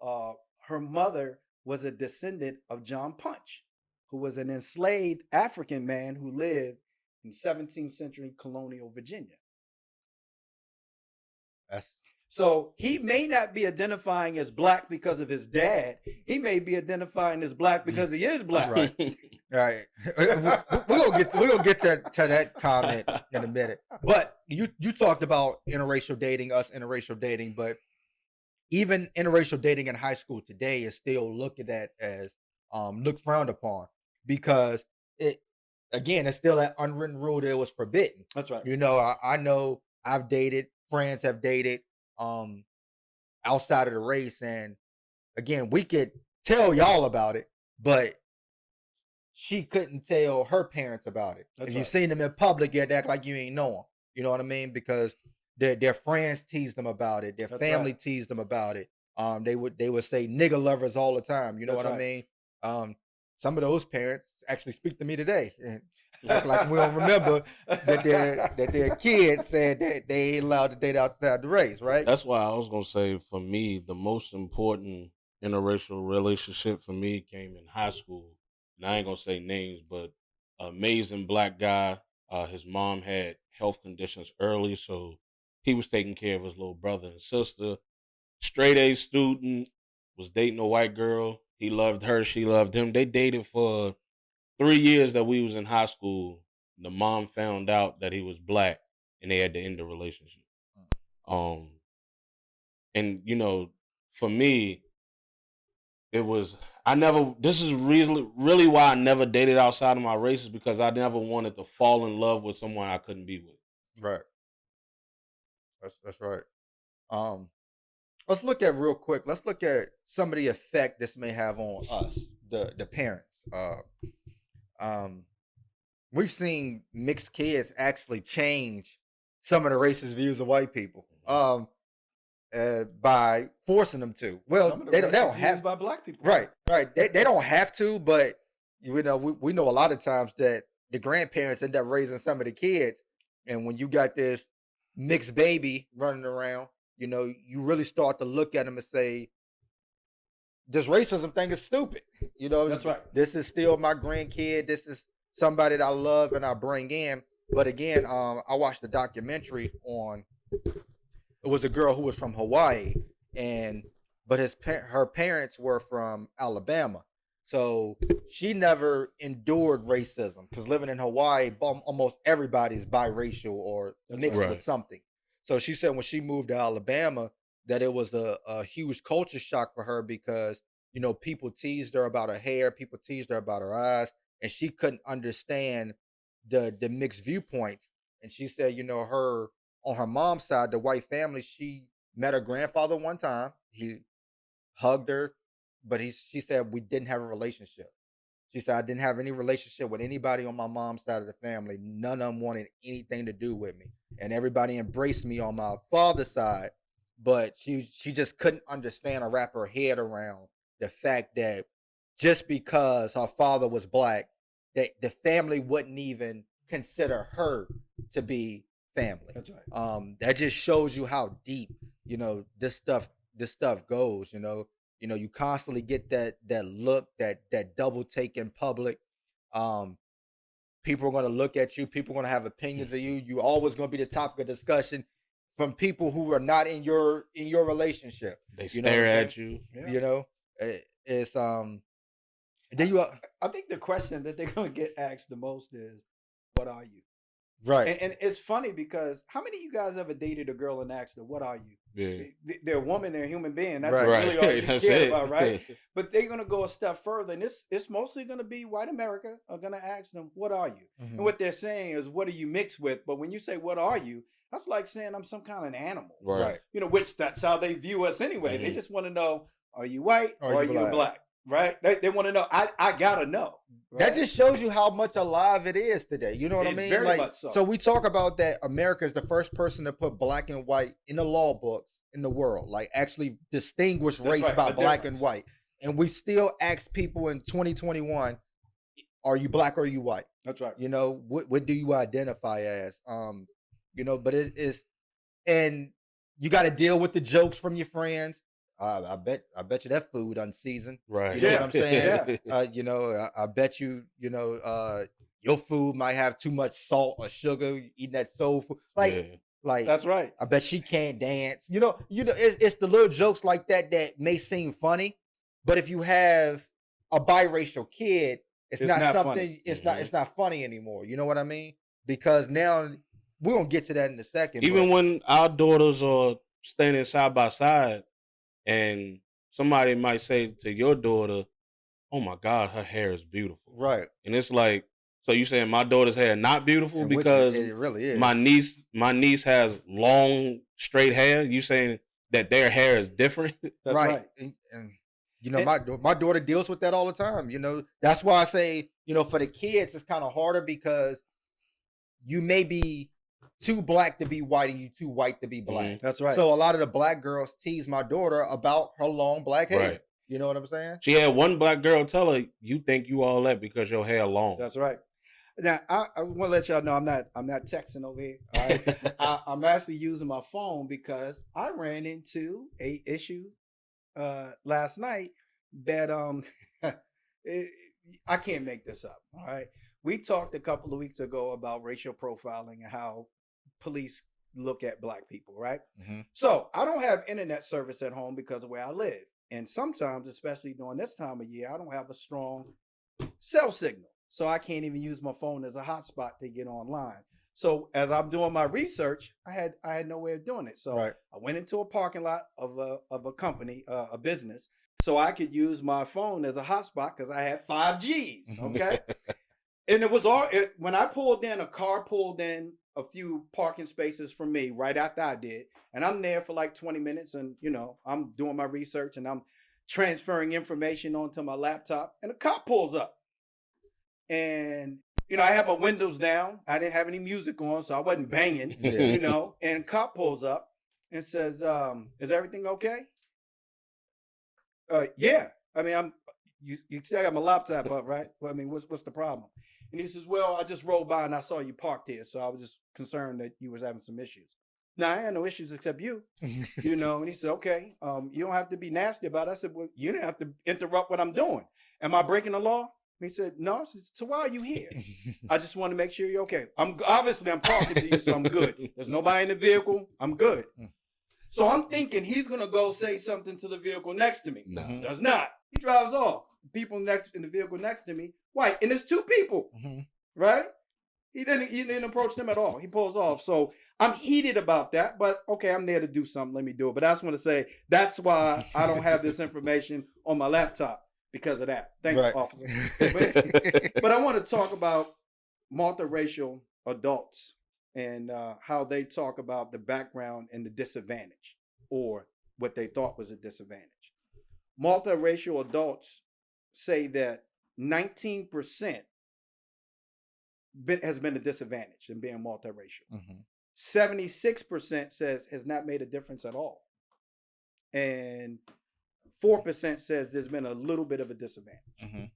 her mother was a descendant of John Punch, who was an enslaved African man who lived in 17th century colonial Virginia. So he may not be identifying as black because of his dad. He may be identifying as black because he is black.
Right. Right. We're gonna get to that comment in a minute. But you talked about interracial dating, us interracial dating, but even interracial dating in high school today is still looked at as looked frowned upon, because it's still that unwritten rule that it was forbidden.
That's right.
I know I've dated, friends have dated outside of the race, and again, we could tell y'all about it, but she couldn't tell her parents about it. If you seen them in public, you'd act like you ain't know them. You know what I mean? Because their friends teased them about it. Their family teased them about it. They would say nigga lovers all the time. You know what I mean? Some of those parents actually speak to me today, and act like we don't remember that their kids said that they ain't allowed to date outside the race, right?
That's why I was gonna say, for me, the most important interracial relationship for me came in high school. And I ain't gonna say names, but amazing black guy. His mom had health conditions early, so he was taking care of his little brother and sister. Straight A student, was dating a white girl. He loved her, she loved him. They dated for 3 years that we was in high school. The mom found out that he was black, and they had to end the relationship. And for me, it was, this is really why I never dated outside of my race, is because I never wanted to fall in love with someone I couldn't be with.
Right. That's right. Let's look at real quick. Let's look at some of the effect this may have on us, the parents. We've seen mixed kids actually change some of the racist views of white people. By forcing them to. Well, they don't have
by black people.
Right. They don't have to, but we know a lot of times that the grandparents end up raising some of the kids, and when you got this mixed baby running around, you really start to look at them and say, this racism thing is stupid.
That's right.
This is still my grandkid. This is somebody that I love and I bring in. But again, I watched a documentary on. It was a girl who was from Hawaii, but her parents were from Alabama. So she never endured racism, because living in Hawaii, almost everybody's biracial or mixed with something. So she said when she moved to Alabama that it was a huge culture shock for her, because, people teased her about her hair, people teased her about her eyes, and she couldn't understand the mixed viewpoints. And she said, on her mom's side, the white family, she met her grandfather one time. He hugged her, but she said we didn't have a relationship. She said, I didn't have any relationship with anybody on my mom's side of the family. None of them wanted anything to do with me. And everybody embraced me on my father's side. But she just couldn't understand or wrap her head around the fact that just because her father was black, that the family wouldn't even consider her to be family.
That's right.
That just shows you how deep, this stuff goes. You constantly get that look, that double take in public. People are going to look at you. People are going to have opinions of you. You always going to be the topic of discussion from people who are not in your relationship.
They stare at you.
Yeah. It's then you
I think the question that they're gonna get asked the most is, "What are you?"
right.
And it's funny because how many of you guys ever dated a girl and asked her, "What are you?"
Yeah.
They're a woman, they're a human being. That's
Right.
really all you
That's
care
it.
about, right? But they're gonna go a step further, and it's mostly gonna be white America are gonna ask them, "What are you?" And
Mhm.
what they're saying is, "What are you mixed with?" But when you say, "What are you?" that's like saying I'm some kind of an animal,
Right.
you know, which that's how they view us anyway. They
Mhm.
just want to know, are you white
Are
or are
you
you
black?
black? Right? They want to know. I gotta know.
That
Right?
just shows you how much alive it is today. You know what I
It's
mean?
very
Like,
much so.
so we talk about that America is the first person to put black and white in the law books in the world, like actually distinguish
That's
race
right,
by
a
black and
difference.
white. And we still ask people in 2021, are you black or are you white?
That's right.
You know, what do you identify as? You know, but it's and you got to deal with the jokes from your friends. I bet you that food unseasoned.
Right.
You know what
Yeah,
I'm saying?
yeah.
You know, I bet you, you know, your food might have too much salt or sugar. Eating that soul food,
Yeah.
like
That's right.
I bet she can't dance. You know, it's the little jokes like that that may seem funny, but if you have a biracial kid, it's
It's
not
not
something.
funny.
It's not funny anymore. You know what I mean? Because now we're gonna get to that in a second.
Even
but
when our daughters are standing side by side, and somebody might say to your daughter, "Oh my God, her hair is beautiful,"
right,
and it's like, so you saying my daughter's hair not beautiful
and which
because
it really is.
my niece has long straight hair? You saying that their hair is different?
That's
right.
right.
And you know,
And
my daughter deals with that all the time. You know, that's why I say, you know, for the kids, it's kind of harder because you may be too black to be white and you too white to be black.
Mhm.
that's right.
So a lot of the black girls tease my daughter about her long black hair.
Right.
You know what I'm saying?
She had one black girl tell her, "You think you all that because your hair long."
That's right. Now I want to let y'all know I'm not texting over here. All right. I'm actually using my phone because I ran into a issue last night that it, I can't make this up. All right. We talked a couple of weeks ago about racial profiling and how police look at black people, right?
Mhm.
So I don't have internet service at home because of where I live. And sometimes, especially during this time of year, I don't have a strong cell signal. So I can't even use my phone as a hotspot to get online. So as I'm doing my research, I had no way of doing it. So
Right.
I went into a parking lot of a company, a business, so I could use my phone as a hotspot because I had 5Gs. Okay. And it was when I pulled in, a car pulled in a few parking spaces from me right after I did. And I'm there for like 20 minutes and, you know, I'm doing my research and I'm transferring information onto my laptop and a cop pulls up. And, you know, I have my windows down. I didn't have any music on, so I wasn't banging,
Yeah.
you know, and cop pulls up and says, is everything okay? Yeah. I mean, you still got my laptop up, right? Well, I mean, what's the problem? And he says, well, I just rolled by and I saw you parked here, so I was just concerned that you was having some issues. Now, I had no issues except you, you know. And he said, okay, you don't have to be nasty about it. I said, well, you didn't have to interrupt what I'm doing. Am I breaking the law? He said, no. I said, so why are you here? I just want to make sure you're okay. I'm talking to you, so I'm good. There's nobody in the vehicle. I'm good. So I'm thinking he's gonna go say something to the vehicle next to me.
No.
Does not. He drives off. People in the vehicle next to me, white, and it's two people, right? He didn't approach them at all. He pulls off. So I'm heated about that, but okay, I'm there to do something. Let me do it. But I just want to say that's why I don't have this information on my laptop because of that. Thanks,
Right.
officer. But I want to talk about multiracial adults and how they talk about the background and the disadvantage, or what they thought was a disadvantage. Multiracial adults say that 19% has been a disadvantage in being multiracial. 76% says has not made a difference at all. And 4% says there's been a little bit of a disadvantage.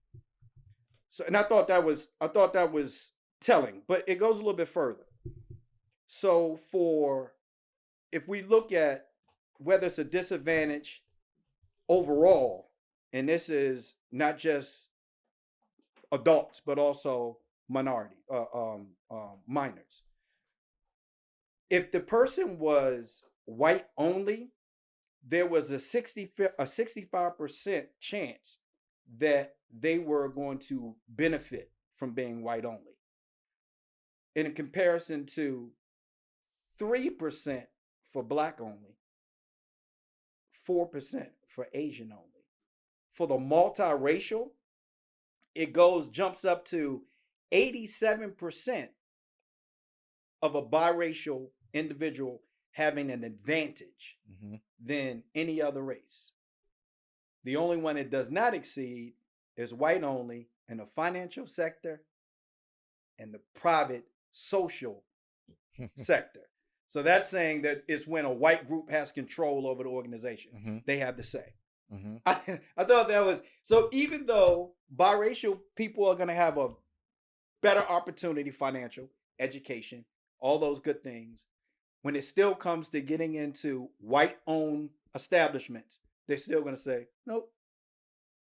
So, and I thought that was telling, but it goes a little bit further. So if we look at whether it's a disadvantage overall, and this is not just adults, but also minors. If the person was white only, there was a 65% chance that they were going to benefit from being white only, in comparison to 3% for black only, 4% for Asian only. For the multiracial, it jumps up to 87% of a biracial individual having an advantage than any other race. The only one it does not exceed is white only in the financial sector and the private social sector. So that's saying that it's when a white group has control over the organization. They have the say. I thought that was, so even though biracial people are going to have a better opportunity, financial, education, all those good things, when it still comes to getting into white-owned establishments, they're still going to say, nope.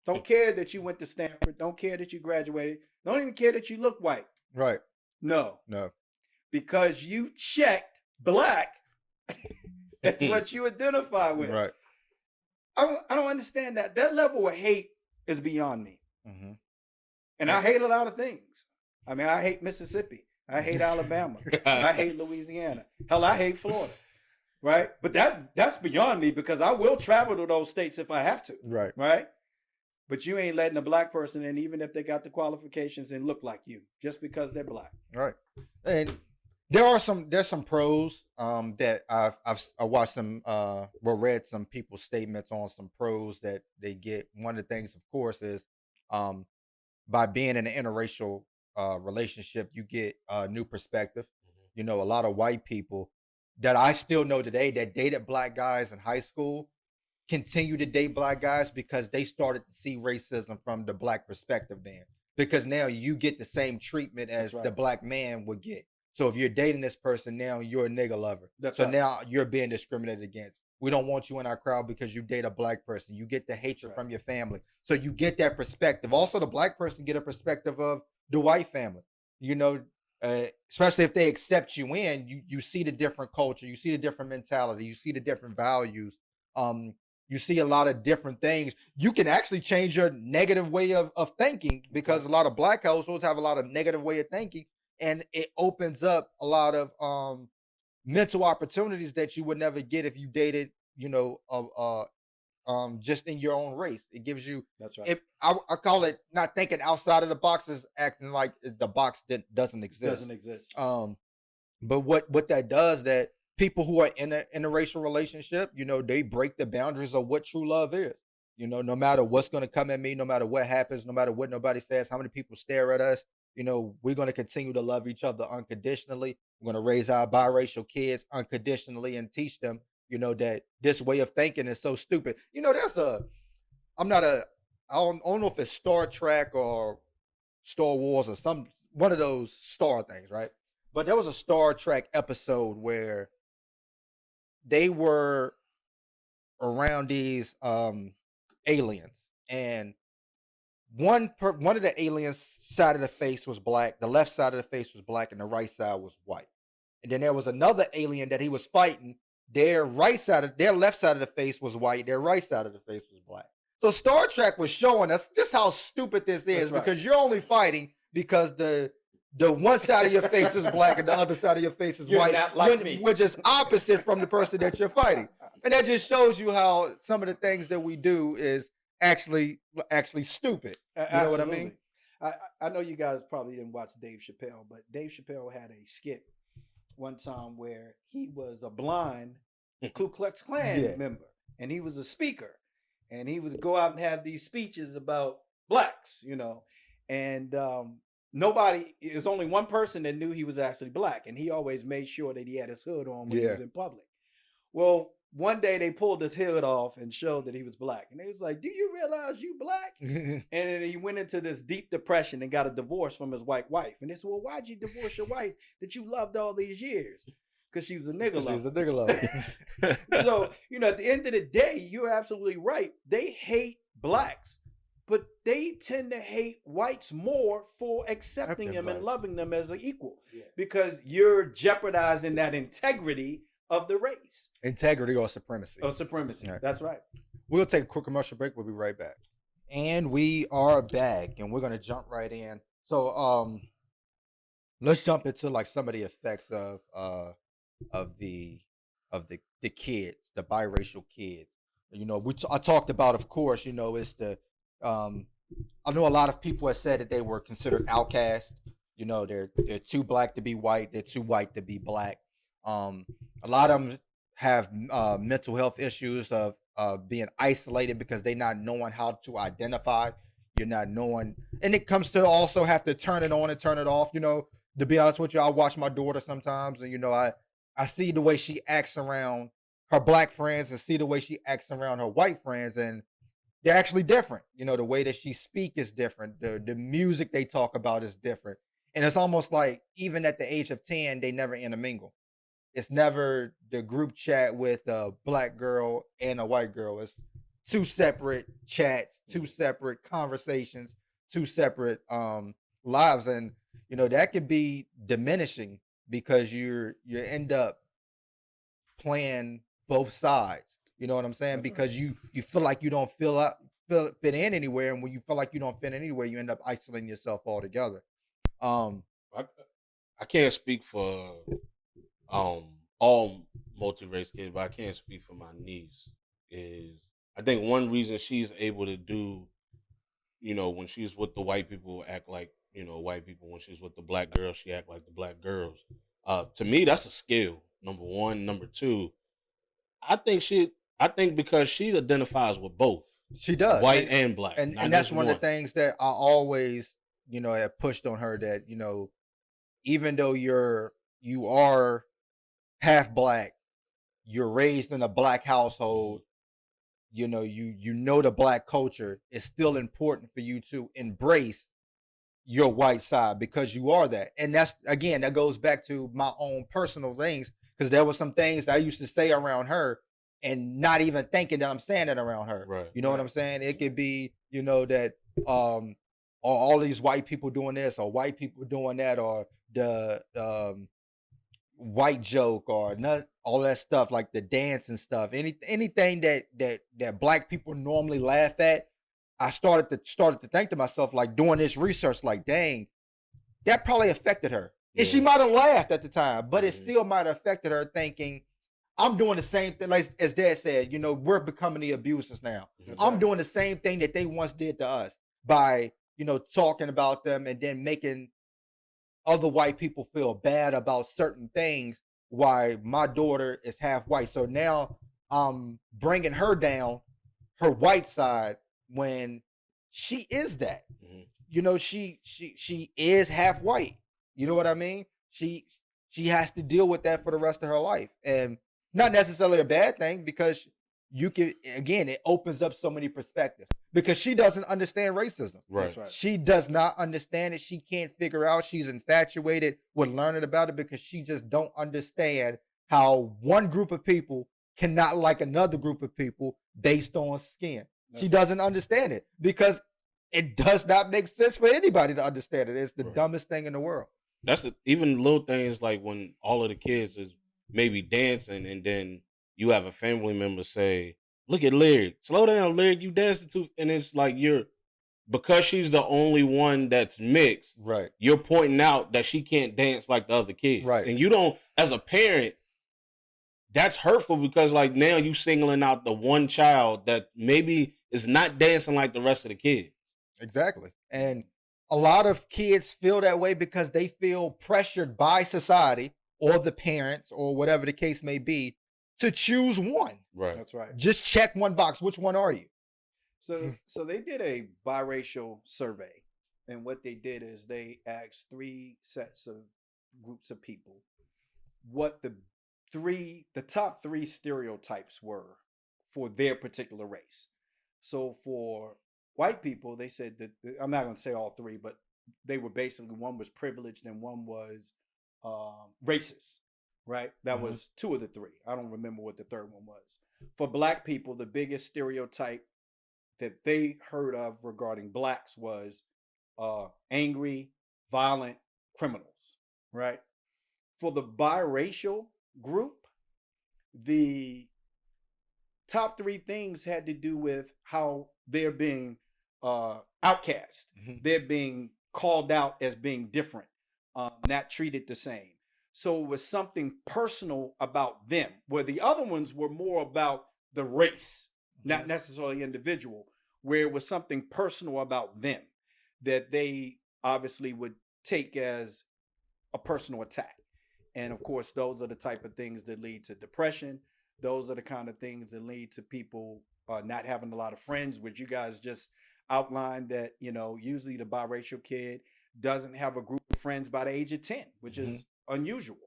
Don't care that you went to Stanford. Don't care that you graduated. Don't even care that you look white.
Right.
No.
No.
Because you checked black. That's what you identify with.
Right.
I don't understand that. That level of hate is beyond me. And I hate a lot of things. I mean, I hate Mississippi. I hate Alabama. I hate Louisiana. Hell, I hate Florida. Right? But that's beyond me, because I will travel to those states if I have to.
Right.
Right? But you ain't letting a black person in, even if they got the qualifications and look like you, just because they're black.
Right. And there's some pros that I watched some read some people's statements on some pros that they get. One of the things, of course, is by being in an interracial relationship, you get a new perspective. You know, a lot of white people that I still know today that dated black guys in high school continue to date black guys because they started to see racism from the black perspective then. Because now you get the same treatment as the black man would get. So if you're dating this person now, you're a nigga lover. Now you're being discriminated against. We don't want you in our crowd because you date a black person. You get the hatred from your family. So you get that perspective. Also, the black person get a perspective of the white family. You know, especially if they accept you in, you see the different culture, you see the different mentality, you see the different values. You see a lot of different things. You can actually change your negative way of thinking, because a lot of black households have a lot of negative way of thinking, and it opens up a lot of mental opportunities that you would never get if you dated, you know, just in your own race. It gives you, I call it not thinking outside of the box, is acting like the box doesn't exist. But what that does, that people who are in a racial relationship, you know, they break the boundaries of what true love is. You know, no matter what's going to come at me, no matter what happens, no matter what nobody says, how many people stare at us, you know, we're going to continue to love each other unconditionally. We're going to raise our biracial kids unconditionally and teach them, you know, that this way of thinking is so stupid. You know, I don't know if it's Star Trek or Star Wars or one of those star things, right? But there was a Star Trek episode where they were around these aliens, and one of the aliens' side of the face was black, the left side of the face was black, and the right side was white. And then there was another alien that he was fighting. Their left side of the face was white, their right side of the face was black. So Star Trek was showing us just how stupid this is, because you're only fighting because the one side of your face is black and the other side of your face is white,
not like me.
which is opposite from the person that you're fighting. And that just shows you how some of the things that we do is actually stupid. You know what I mean?
I know you guys probably didn't watch Dave Chappelle, but Dave Chappelle had a skit one time where he was a blind Ku Klux Klan member, and he was a speaker, and he would go out and have these speeches about blacks, you know, and there's only one person that knew he was actually black, and he always made sure that he had his hood on when he was in public. Well, one day they pulled his hood off and showed that he was black, and they was like, "Do you realize you black?" And then he went into this deep depression and got a divorce from his white wife. And they said, "Well, why'd you divorce your wife that you loved all these years?" Because she was a nigga lover.
She was a nigga lover.
So, you know, at the end of the day, you're absolutely right. They hate blacks, but they tend to hate whites more for accepting them and loving them as an equal, because you're jeopardizing that integrity of the race.
Integrity or supremacy.
Or supremacy. Right. That's right.
We'll take a quick commercial break. We'll be right back. And we are back, and we're gonna jump right in. So let's jump into like some of the effects of the kids, the biracial kids. You know, I talked about, of course, you know, it's the I know a lot of people have said that they were considered outcasts. You know, they're too black to be white, they're too white to be black. A lot of them have mental health issues of being isolated because they're not knowing how to identify. You're not knowing, and it comes to also have to turn it on and turn it off. You know, to be honest with you, I watch my daughter sometimes, and you know, I see the way she acts around her black friends and see the way she acts around her white friends, and they're actually different. You know, the way that she speak is different. The music they talk about is different, and it's almost like even at the age of 10, they never intermingle. It's never the group chat with a black girl and a white girl. It's two separate chats, two separate conversations, two separate lives, and you know that could be diminishing because you end up playing both sides. You know what I'm saying? Because you feel like you don't fit in anywhere, and when you feel like you don't fit in anywhere, you end up isolating yourself altogether.
I can't speak for all multi-race kids, but I can't speak for my niece. Is I think one reason she's able to do, you know, when she's with the white people, act like, you know, white people. When she's with the black girls, she act like the black girls. To me, that's a skill. Number one. Number two, I think because she identifies with both.
She does,
white and black,
and that's one of the things that I always, you know, have pushed on her, that, you know, even though you are half black, you're raised in a black household, you know, you know the black culture, it's still important for you to embrace your white side because you are that. And that's, again, that goes back to my own personal things, because there were some things that I used to say around her and not even thinking that I'm saying it around her.
Right.
You know what I'm saying? It could be, you know, that all these white people doing this or white people doing that, or the white joke, or not all that stuff, like the dance and stuff. Anything that black people normally laugh at, I started to think to myself, like doing this research, like, dang, that probably affected her. Yeah. And she might have laughed at the time, but it still might have affected her, thinking, I'm doing the same thing, like as Dad said, you know, we're becoming the abusers now. I'm doing the same thing that they once did to us by, you know, talking about them and then making other white people feel bad about certain things, why my daughter is half white. So now I'm bringing her down, her white side, when she is that. You know, she is half white. You know what I mean? She has to deal with that for the rest of her life. And not necessarily a bad thing, because you can, again, it opens up so many perspectives, because she doesn't understand racism.
Right. That's
right. She does not understand it. She can't figure out. She's infatuated with learning about it because she just don't understand how one group of people cannot like another group of people based on skin. She doesn't understand it because it does not make sense for anybody to understand it. It's the dumbest thing in the world.
That's even little things like when all of the kids is maybe dancing, and then you have a family member say, "Look at Lyric, slow down, Lyric, you dancing too," and it's like, because she's the only one that's mixed,
right?
You're pointing out that she can't dance like the other kids,
right?
And you don't, as a parent, that's hurtful, because like now you singling out the one child that maybe is not dancing like the rest of the kids.
Exactly. And a lot of kids feel that way because they feel pressured by society or the parents or whatever the case may be to choose one.
Right.
That's right.
Just check one box. Which one are you?
So they did a biracial survey, and what they did is they asked 3 sets of groups of people what the top 3 stereotypes were for their particular race. So for white people, they said that, I'm not going to say all 3, but they were basically, one was privileged and one was racist, right? That was 2 of the 3. I don't remember what the third one was. For black people, the biggest stereotype that they heard of regarding blacks was angry, violent criminals, right? For the biracial group, the top 3 things had to do with how they're being outcast. They're being called out as being different, not treated the same. So it was something personal about them, where the other ones were more about the race, not necessarily individual, where it was something personal about them that they obviously would take as a personal attack. And of course, those are the type of things that lead to depression. Those are the kind of things that lead to people not having a lot of friends, which you guys just outlined that, usually the biracial kid doesn't have a group of friends by the age of 10, which is unusual.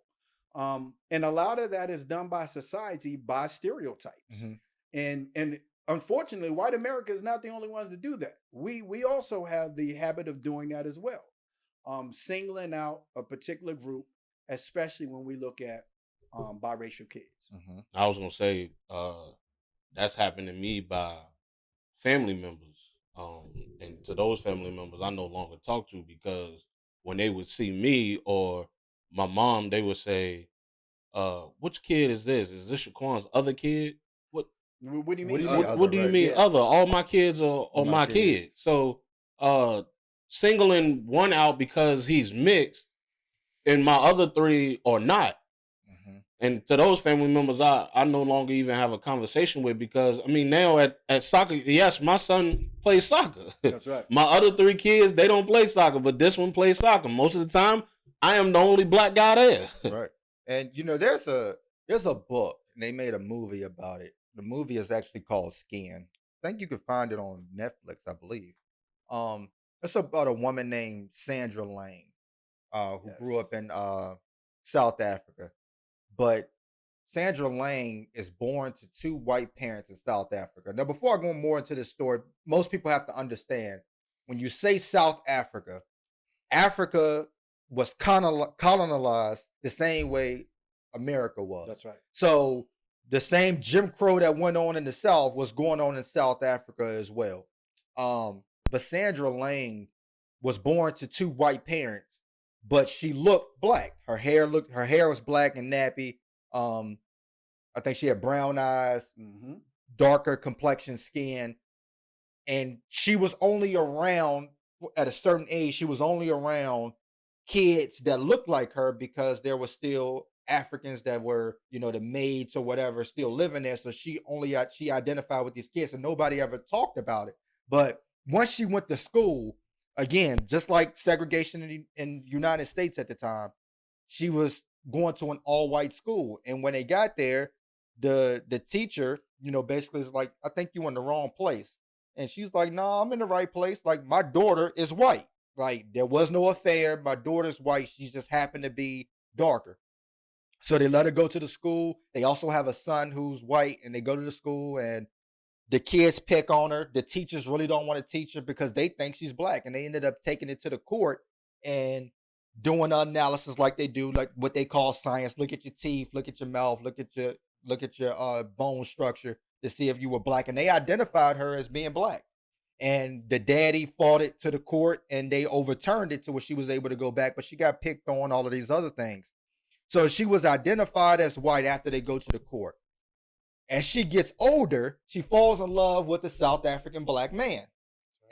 And a lot of that is done by society, by stereotypes. And unfortunately, white America is not the only ones to do that. We also have the habit of doing that as well. Singling out a particular group, especially when we look at biracial kids.
I was gonna say that's happened to me by family members. And to those family members I no longer talk to, because when they would see me or my mom, they would say, which kid is this? Is this Shaquan's other kid? What
do you mean?
What do you mean other? All my kids are my kids. So singling one out because he's mixed and my other 3 are not. And to those family members, I no longer even have a conversation with, because, now at soccer, yes, my son plays soccer.
That's right.
My other 3 kids, they don't play soccer, but this one plays soccer. Most of the time, I am the only black guy there.
Right. And, there's a book, and they made a movie about it. The movie is actually called Skin. I think you can find it on Netflix, I believe. It's about a woman named Sandra Lang, who grew up in South Africa. But Sandra Lang is born to 2 white parents in South Africa. Now, before I go more into this story, most people have to understand, when you say South Africa, Africa was colonized the same way America was.
That's right.
So the same Jim Crow that went on in the South was going on in South Africa as well. But Sandra Lang was born to 2 white parents, but she looked black. Her hair was black and nappy. I think she had brown eyes, darker complexion skin, and she was only around at a certain age. She was only around kids that looked like her, because there were still Africans that were, the maids or whatever, still living there. So she identified with these kids, and nobody ever talked about it. But once she went to school, again, just like segregation in the United States at the time, she was going to an all-white school. And when they got there, the teacher, basically is like, I think you in the wrong place. And she's like, no, I'm in the right place. Like, my daughter is white. Like, there was no affair. My daughter's white. She just happened to be darker. So they let her go to the school. They also have a son who's white, and they go to the school, and the kids pick on her. The teachers really don't want to teach her because they think she's black, and they ended up taking it to the court and doing an analysis like they do, like what they call science. Look at your teeth, look at your mouth, look at your bone structure to see if you were black, and they identified her as being black. And the daddy fought it to the court, and they overturned it to where she was able to go back, but she got picked on, all of these other things. So she was identified as white after they go to the court. As she gets older, she falls in love with a South African black man.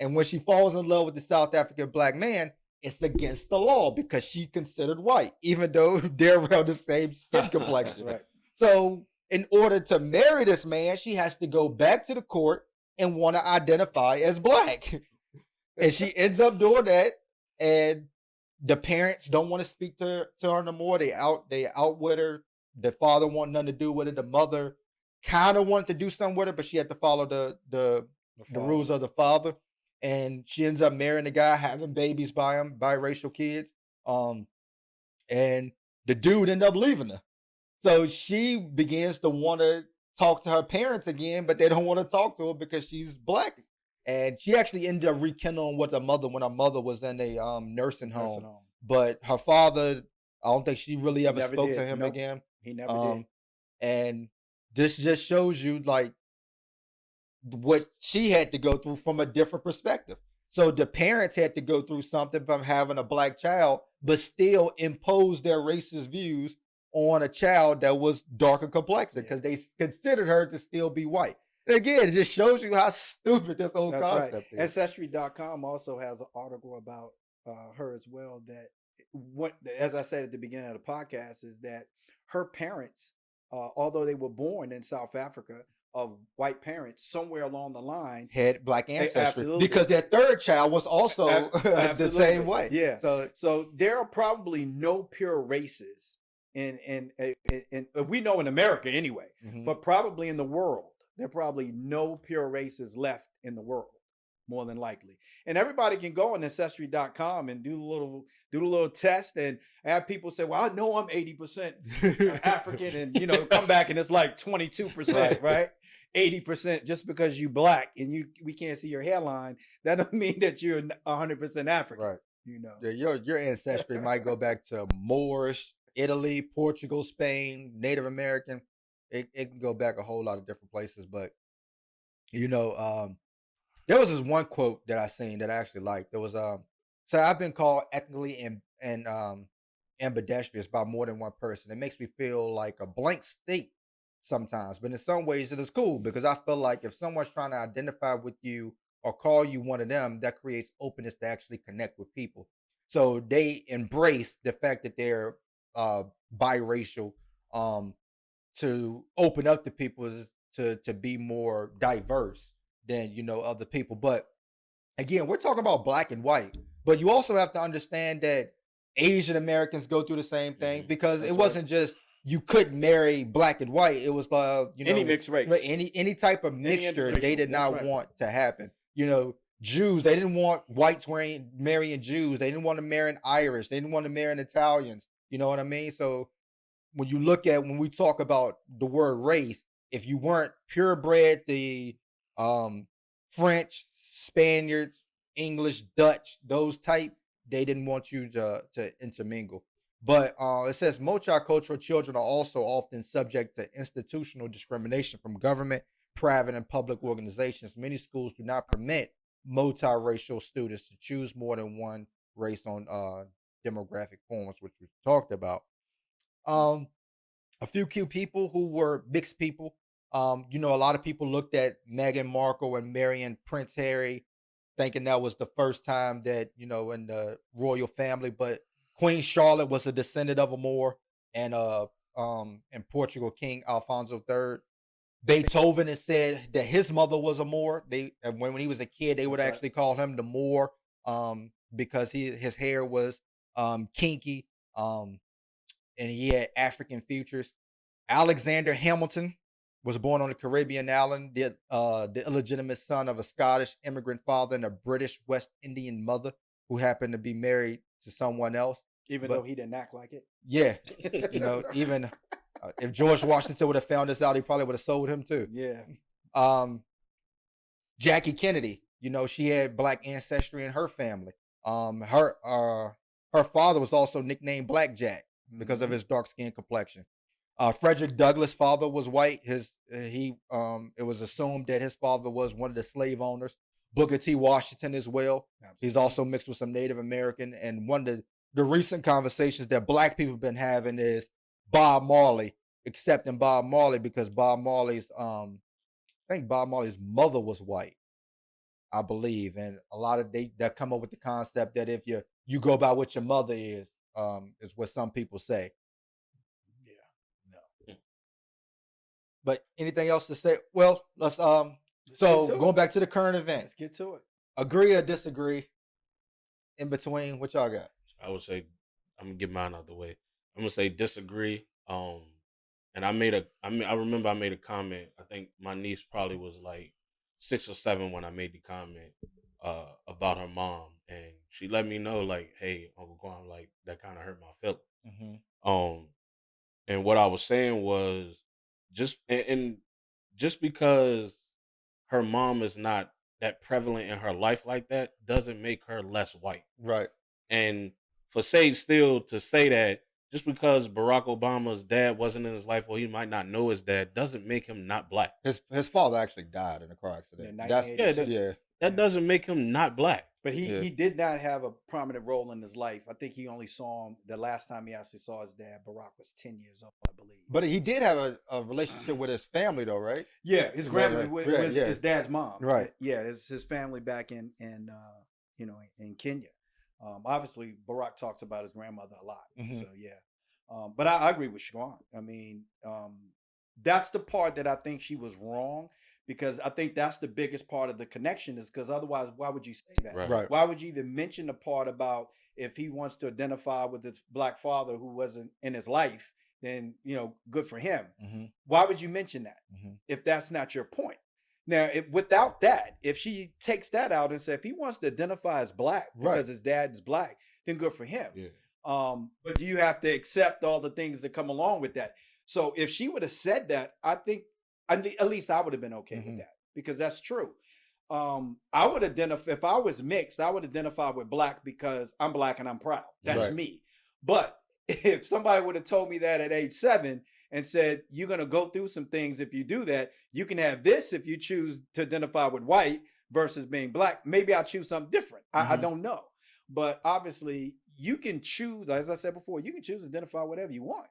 And when she falls in love with the South African black man, it's against the law because she's considered white, even though they're around the same skin complexion.
Right.
So in order to marry this man, she has to go back to the court and want to identify as black. And she ends up doing that. And the parents don't want to speak to her no more. They outwit her. The father wanted nothing to do with it. The mother kind of wanted to do something with her, but she had to follow the rules of the father. And she ends up marrying the guy, having babies by him, biracial kids. And the dude ended up leaving her. So she begins to want to talk to her parents again, but they don't want to talk to her because she's black. And she actually ended up rekindling with her mother when her mother was in a nursing home. But her father, I don't think she really ever spoke to him again.
He never did.
And this just shows you like what she had to go through from a different perspective. So the parents had to go through something from having a black child, but still impose their racist views on a child that was darker complexion because they considered her to still be white. And again, it just shows you how stupid this whole concept is.
Ancestry.com also has an article about her as well. That what, as I said at the beginning of the podcast, is that her parents, although they were born in South Africa of white parents, somewhere along the line
had black ancestry because their third child was also the same way.
Yeah. So there are probably no pure races in we know in America anyway, but probably in the world, there are probably no pure races left in the world, more than likely. And everybody can go on ancestry.com and do the little test and have people say, well, I know I'm 80% African, and come back and it's like 22%, right? 80% just because you black and we can't see your hairline, that don't mean that you're 100% African.
Right. Yeah, your ancestry might go back to Moorish, Italy, Portugal, Spain, Native American. It can go back a whole lot of different places, but there was this one quote that I seen that I actually liked. There was so I've been called ethnically and ambidextrous by more than one person. It makes me feel like a blank state sometimes, but in some ways it is cool because I feel like if someone's trying to identify with you or call you one of them, that creates openness to actually connect with people. So they embrace the fact that they're biracial, to open up to people to be more diverse than other people. But again, we're talking about black and white, but you also have to understand that Asian Americans go through the same thing because it wasn't just you couldn't marry black and white. It was
any mixed race,
any type of mixture they did not want to happen. Jews, they didn't want whites marrying Jews. They didn't want to marry Irish. They didn't want to marry Italians. You know what I mean? So when we talk about the word race, if you weren't purebred, the French, Spaniards, English, Dutch, those type, they didn't want you to intermingle. But it says multicultural children are also often subject to institutional discrimination from government, private, and public organizations. Many schools do not permit multiracial students to choose more than one race on demographic forms, which we talked about. A few key people who were mixed people. A lot of people looked at Meghan Markle and marrying Prince Harry, thinking that was the first time that, in the royal family, but Queen Charlotte was a descendant of a Moor, and in Portugal, King Alfonso III. Beethoven has said that his mother was a Moor. When he was a kid, they would actually call him the Moor, because his hair was kinky, and he had African features. Alexander Hamilton was born on a Caribbean island, the illegitimate son of a Scottish immigrant father and a British West Indian mother who happened to be married to someone else.
Even though he didn't act like it.
Yeah. Even if George Washington would have found this out, he probably would have sold him too.
Yeah.
Jackie Kennedy, she had black ancestry in her family. Her father was also nicknamed Blackjack because of his dark skin complexion. Frederick Douglass' father was white. It was assumed that his father was one of the slave owners. Booker T. Washington as well. Absolutely. He's also mixed with some Native American. And one of the recent conversations that black people have been having is Bob Marley, accepting Bob Marley because Bob Marley's I think Bob Marley's mother was white, I believe. And a lot of that come up with the concept that if you go by what your mother is what some people say. But anything else to say? Well, let's going back to the current event.
Let's get to it.
Agree or disagree? In between, what y'all got?
I would say I'm gonna get mine out the way. I'm gonna say disagree. And I remember I made a comment. I think my niece probably was like 6 or 7 when I made the comment about her mom, and she let me know like, "Hey, Uncle Quan, like that kind of hurt my feelings."
Mm-hmm.
And what I was saying was just because her mom is not that prevalent in her life like that doesn't make her less white.
Right.
And for Sage still to say that just because Barack Obama's dad wasn't in his life or he might not know his dad doesn't make him not black.
His father actually died in a car accident.
Yeah,
Yeah.
that doesn't make him not black.
But he did not have a prominent role in his life. I think he only saw him the last time he actually saw his dad. Barack was 10 years old, I believe.
But he did have a relationship with his family, though, right?
Yeah, his grandmother was his dad's mom.
Right.
Yeah, his family back in Kenya. Obviously, Barack talks about his grandmother a lot. So yeah, but I agree with Siobhan. I mean, that's the part that I think she was wrong. Because I think that's the biggest part of the connection is because otherwise, why would you say that?
Right.
Why would you even mention the part about if he wants to identify with his black father who wasn't in his life, then, good for him. Why would you mention that if that's not your point? Now, without that, if she takes that out and says, if he wants to identify as black because his dad is black, then good for him.
Yeah.
But you have to accept all the things that come along with that. So if she would have said that, I think, at least I would have been okay with that because that's true. I would identify, if I was mixed, I would identify with black because I'm black and I'm proud. That's me. But if somebody would have told me that at age 7 and said, you're going to go through some things if you do that, you can have this if you choose to identify with white versus being black, maybe I'll choose something different. I don't know. But obviously, you can choose, as I said before, you can choose to identify whatever you want.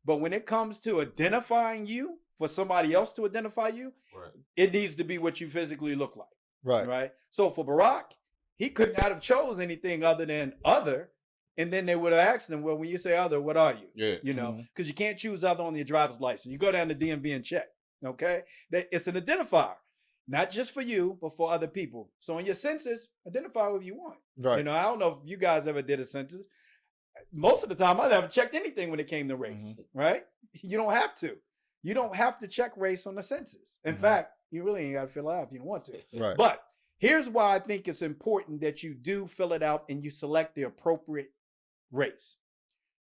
But when it comes to identifying you, for somebody else to identify you, it needs to be what you physically look like. Right. So for Barack, he could not have chose anything other than other. And then they would have asked him, well, when you say other, what are you?
Yeah.
Because you can't choose other on your driver's license. You go down to DMV and check. Okay. It's an identifier, not just for you, but for other people. So on your census, identify whatever you want.
Right.
I don't know if you guys ever did a census. Most of the time, I never checked anything when it came to race. Right. You don't have to. You don't have to check race on the census. In fact, you really ain't got to fill it out if you don't want to.
Right.
But here's why I think it's important that you do fill it out and you select the appropriate race.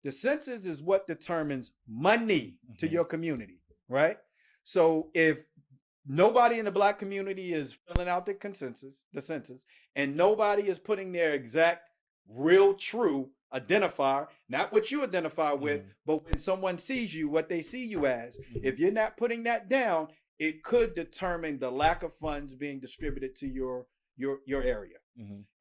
The census is what determines money to your community, right? So if nobody in the black community is filling out the census, and nobody is putting their exact, real, true identifier, not what you identify with, but when someone sees you, what they see you as. If you're not putting that down, it could determine the lack of funds being distributed to your area.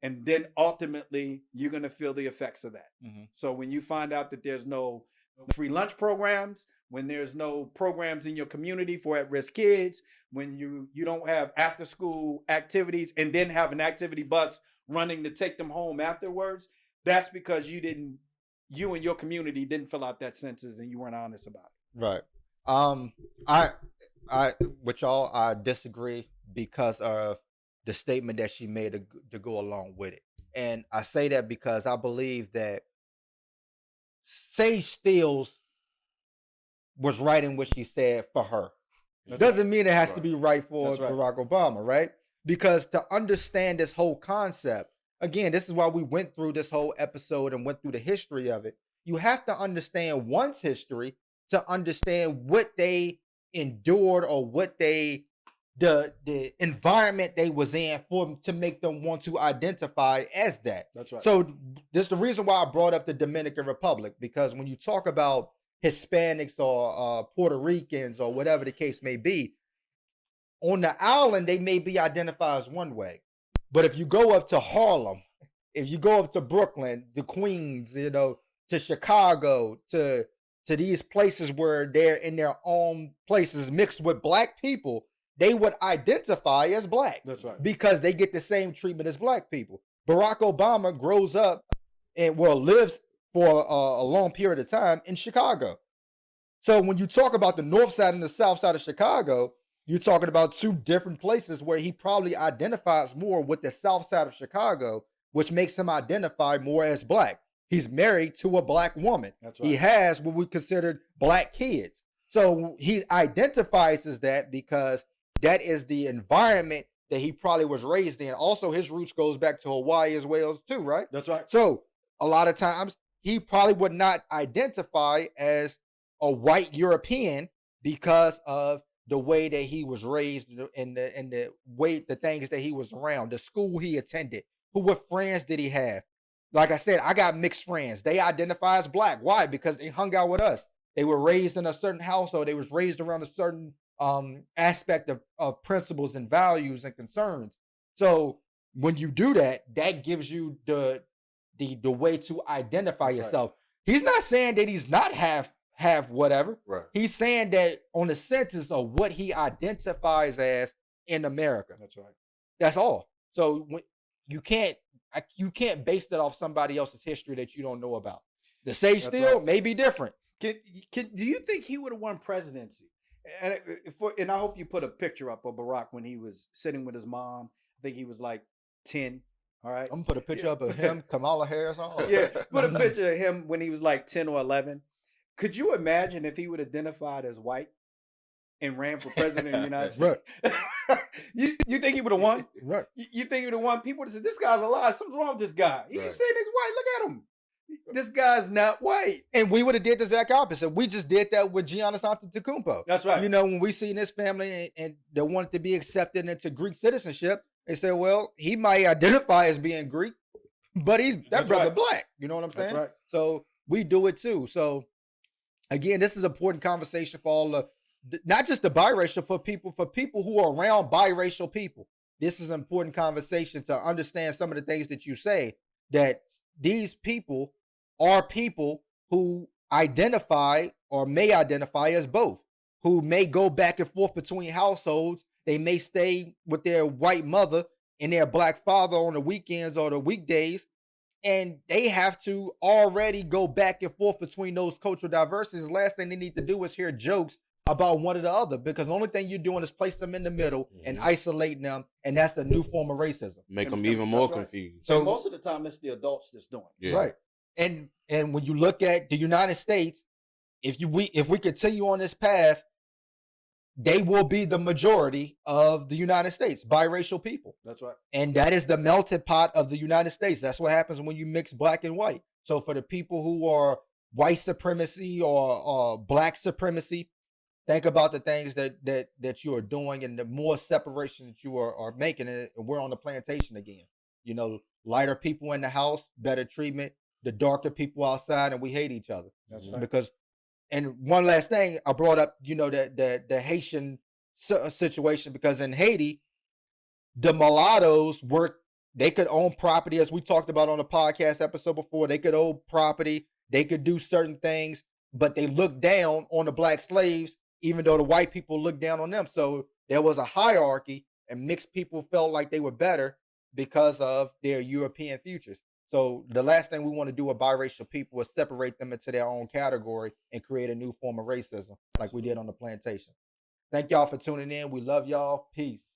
And then ultimately, you're going to feel the effects of that. So when you find out that there's no free lunch programs, when there's no programs in your community for at-risk kids, when you don't have after-school activities and then have an activity bus running to take them home afterwards, that's because you and your community didn't fill out that census and you weren't honest about it.
Right. I with y'all, I disagree because of the statement that she made to go along with it. And I say that because I believe that Sage Steele was right in what she said for her. Doesn't mean it has to be right for Barack Obama, right? Because to understand this whole concept, again, this is why we went through this whole episode and went through the history of it. You have to understand one's history to understand what they endured or what the environment they was in to make them want to identify as that.
That's right.
So this is the reason why I brought up the Dominican Republic, because when you talk about Hispanics or Puerto Ricans or whatever the case may be, on the island, they may be identified as one way. But if you go up to Harlem, if you go up to Brooklyn, to Queens, to Chicago, to these places where they're in their own places mixed with black people, they would identify as black.
That's right.
Because they get the same treatment as black people. Barack Obama grows up and lives for a long period of time in Chicago. So when you talk about the north side and the south side of Chicago, you're talking about two different places where he probably identifies more with the south side of Chicago, which makes him identify more as black. He's married to a black woman.
That's right.
He has what we considered black kids. So he identifies as that because that is the environment that he probably was raised in. Also, his roots goes back to Hawaii as well too, right?
That's right.
So a lot of times he probably would not identify as a white European because of the way that he was raised and the things that he was around, the school he attended, what friends did he have? Like I said, I got mixed friends. They identify as black. Why? Because they hung out with us. They were raised in a certain household. They was raised around a certain aspect of principles and values and concerns. So when you do that, that gives you the way to identify yourself. He's not saying that he's not half whatever.
Right.
He's saying that on the census of what he identifies as in America.
That's right.
That's all. So when you can't base that off somebody else's history that you don't know about. The Sage Steel may be different.
Do you think he would have won presidency? And I hope you put a picture up of Barack when he was sitting with his mom. I think he was like 10. All right.
I'm gonna put a picture up of him, Kamala Harris on.
Yeah, put a picture of him when he was like 10 or 11. Could you imagine if he would identified as white and ran for president of the United States? Right. you think he would have won?
Right.
You think he would have won? People would have said, "This guy's alive. Something's wrong with this guy. He's saying he's white. Look at him. This guy's not white."
And we would have did the exact opposite. We just did that with Giannis Antetokounmpo.
That's right.
You know, when we seen this family and they wanted to be accepted into Greek citizenship, they said, well, he might identify as being Greek, but that brother black. You know what I'm saying?
That's right.
So we do it too. So again, this is an important conversation for all the, not just the biracial, for people who are around biracial people. This is an important conversation to understand some of the things that you say, that these people are people who identify or may identify as both, who may go back and forth between households. They may stay with their white mother and their black father on the weekends or the weekdays, and they have to already go back and forth between those cultural diversities. The last thing they need to do is hear jokes about one or the other, because the only thing you're doing is place them in the middle and isolating them, and that's the new form of racism.
Make them even more confused.
So most of the time, it's the adults that's doing it.
Yeah.
Right. And when you look at the United States, if we continue on this path, they will be the majority of the United States, biracial people.
That's right.
And that is the melted pot of the United States. That's what happens when you mix black and white. So for the people who are white supremacy or black supremacy, think about the things that you are doing and the more separation that you are making. And we're on the plantation again. You know, lighter people in the house, better treatment. The darker people outside, and we hate each other.
That's right.
Because, and one last thing, I brought up, you know, the Haitian situation, because in Haiti, the mulattoes they could own property, as we talked about on the podcast episode before. They could own property, they could do certain things, but they looked down on the black slaves, even though the white people looked down on them. So there was a hierarchy, and mixed people felt like they were better because of their European futures. So the last thing we want to do with biracial people is separate them into their own category and create a new form of racism like we did on the plantation. Thank y'all for tuning in. We love y'all. Peace.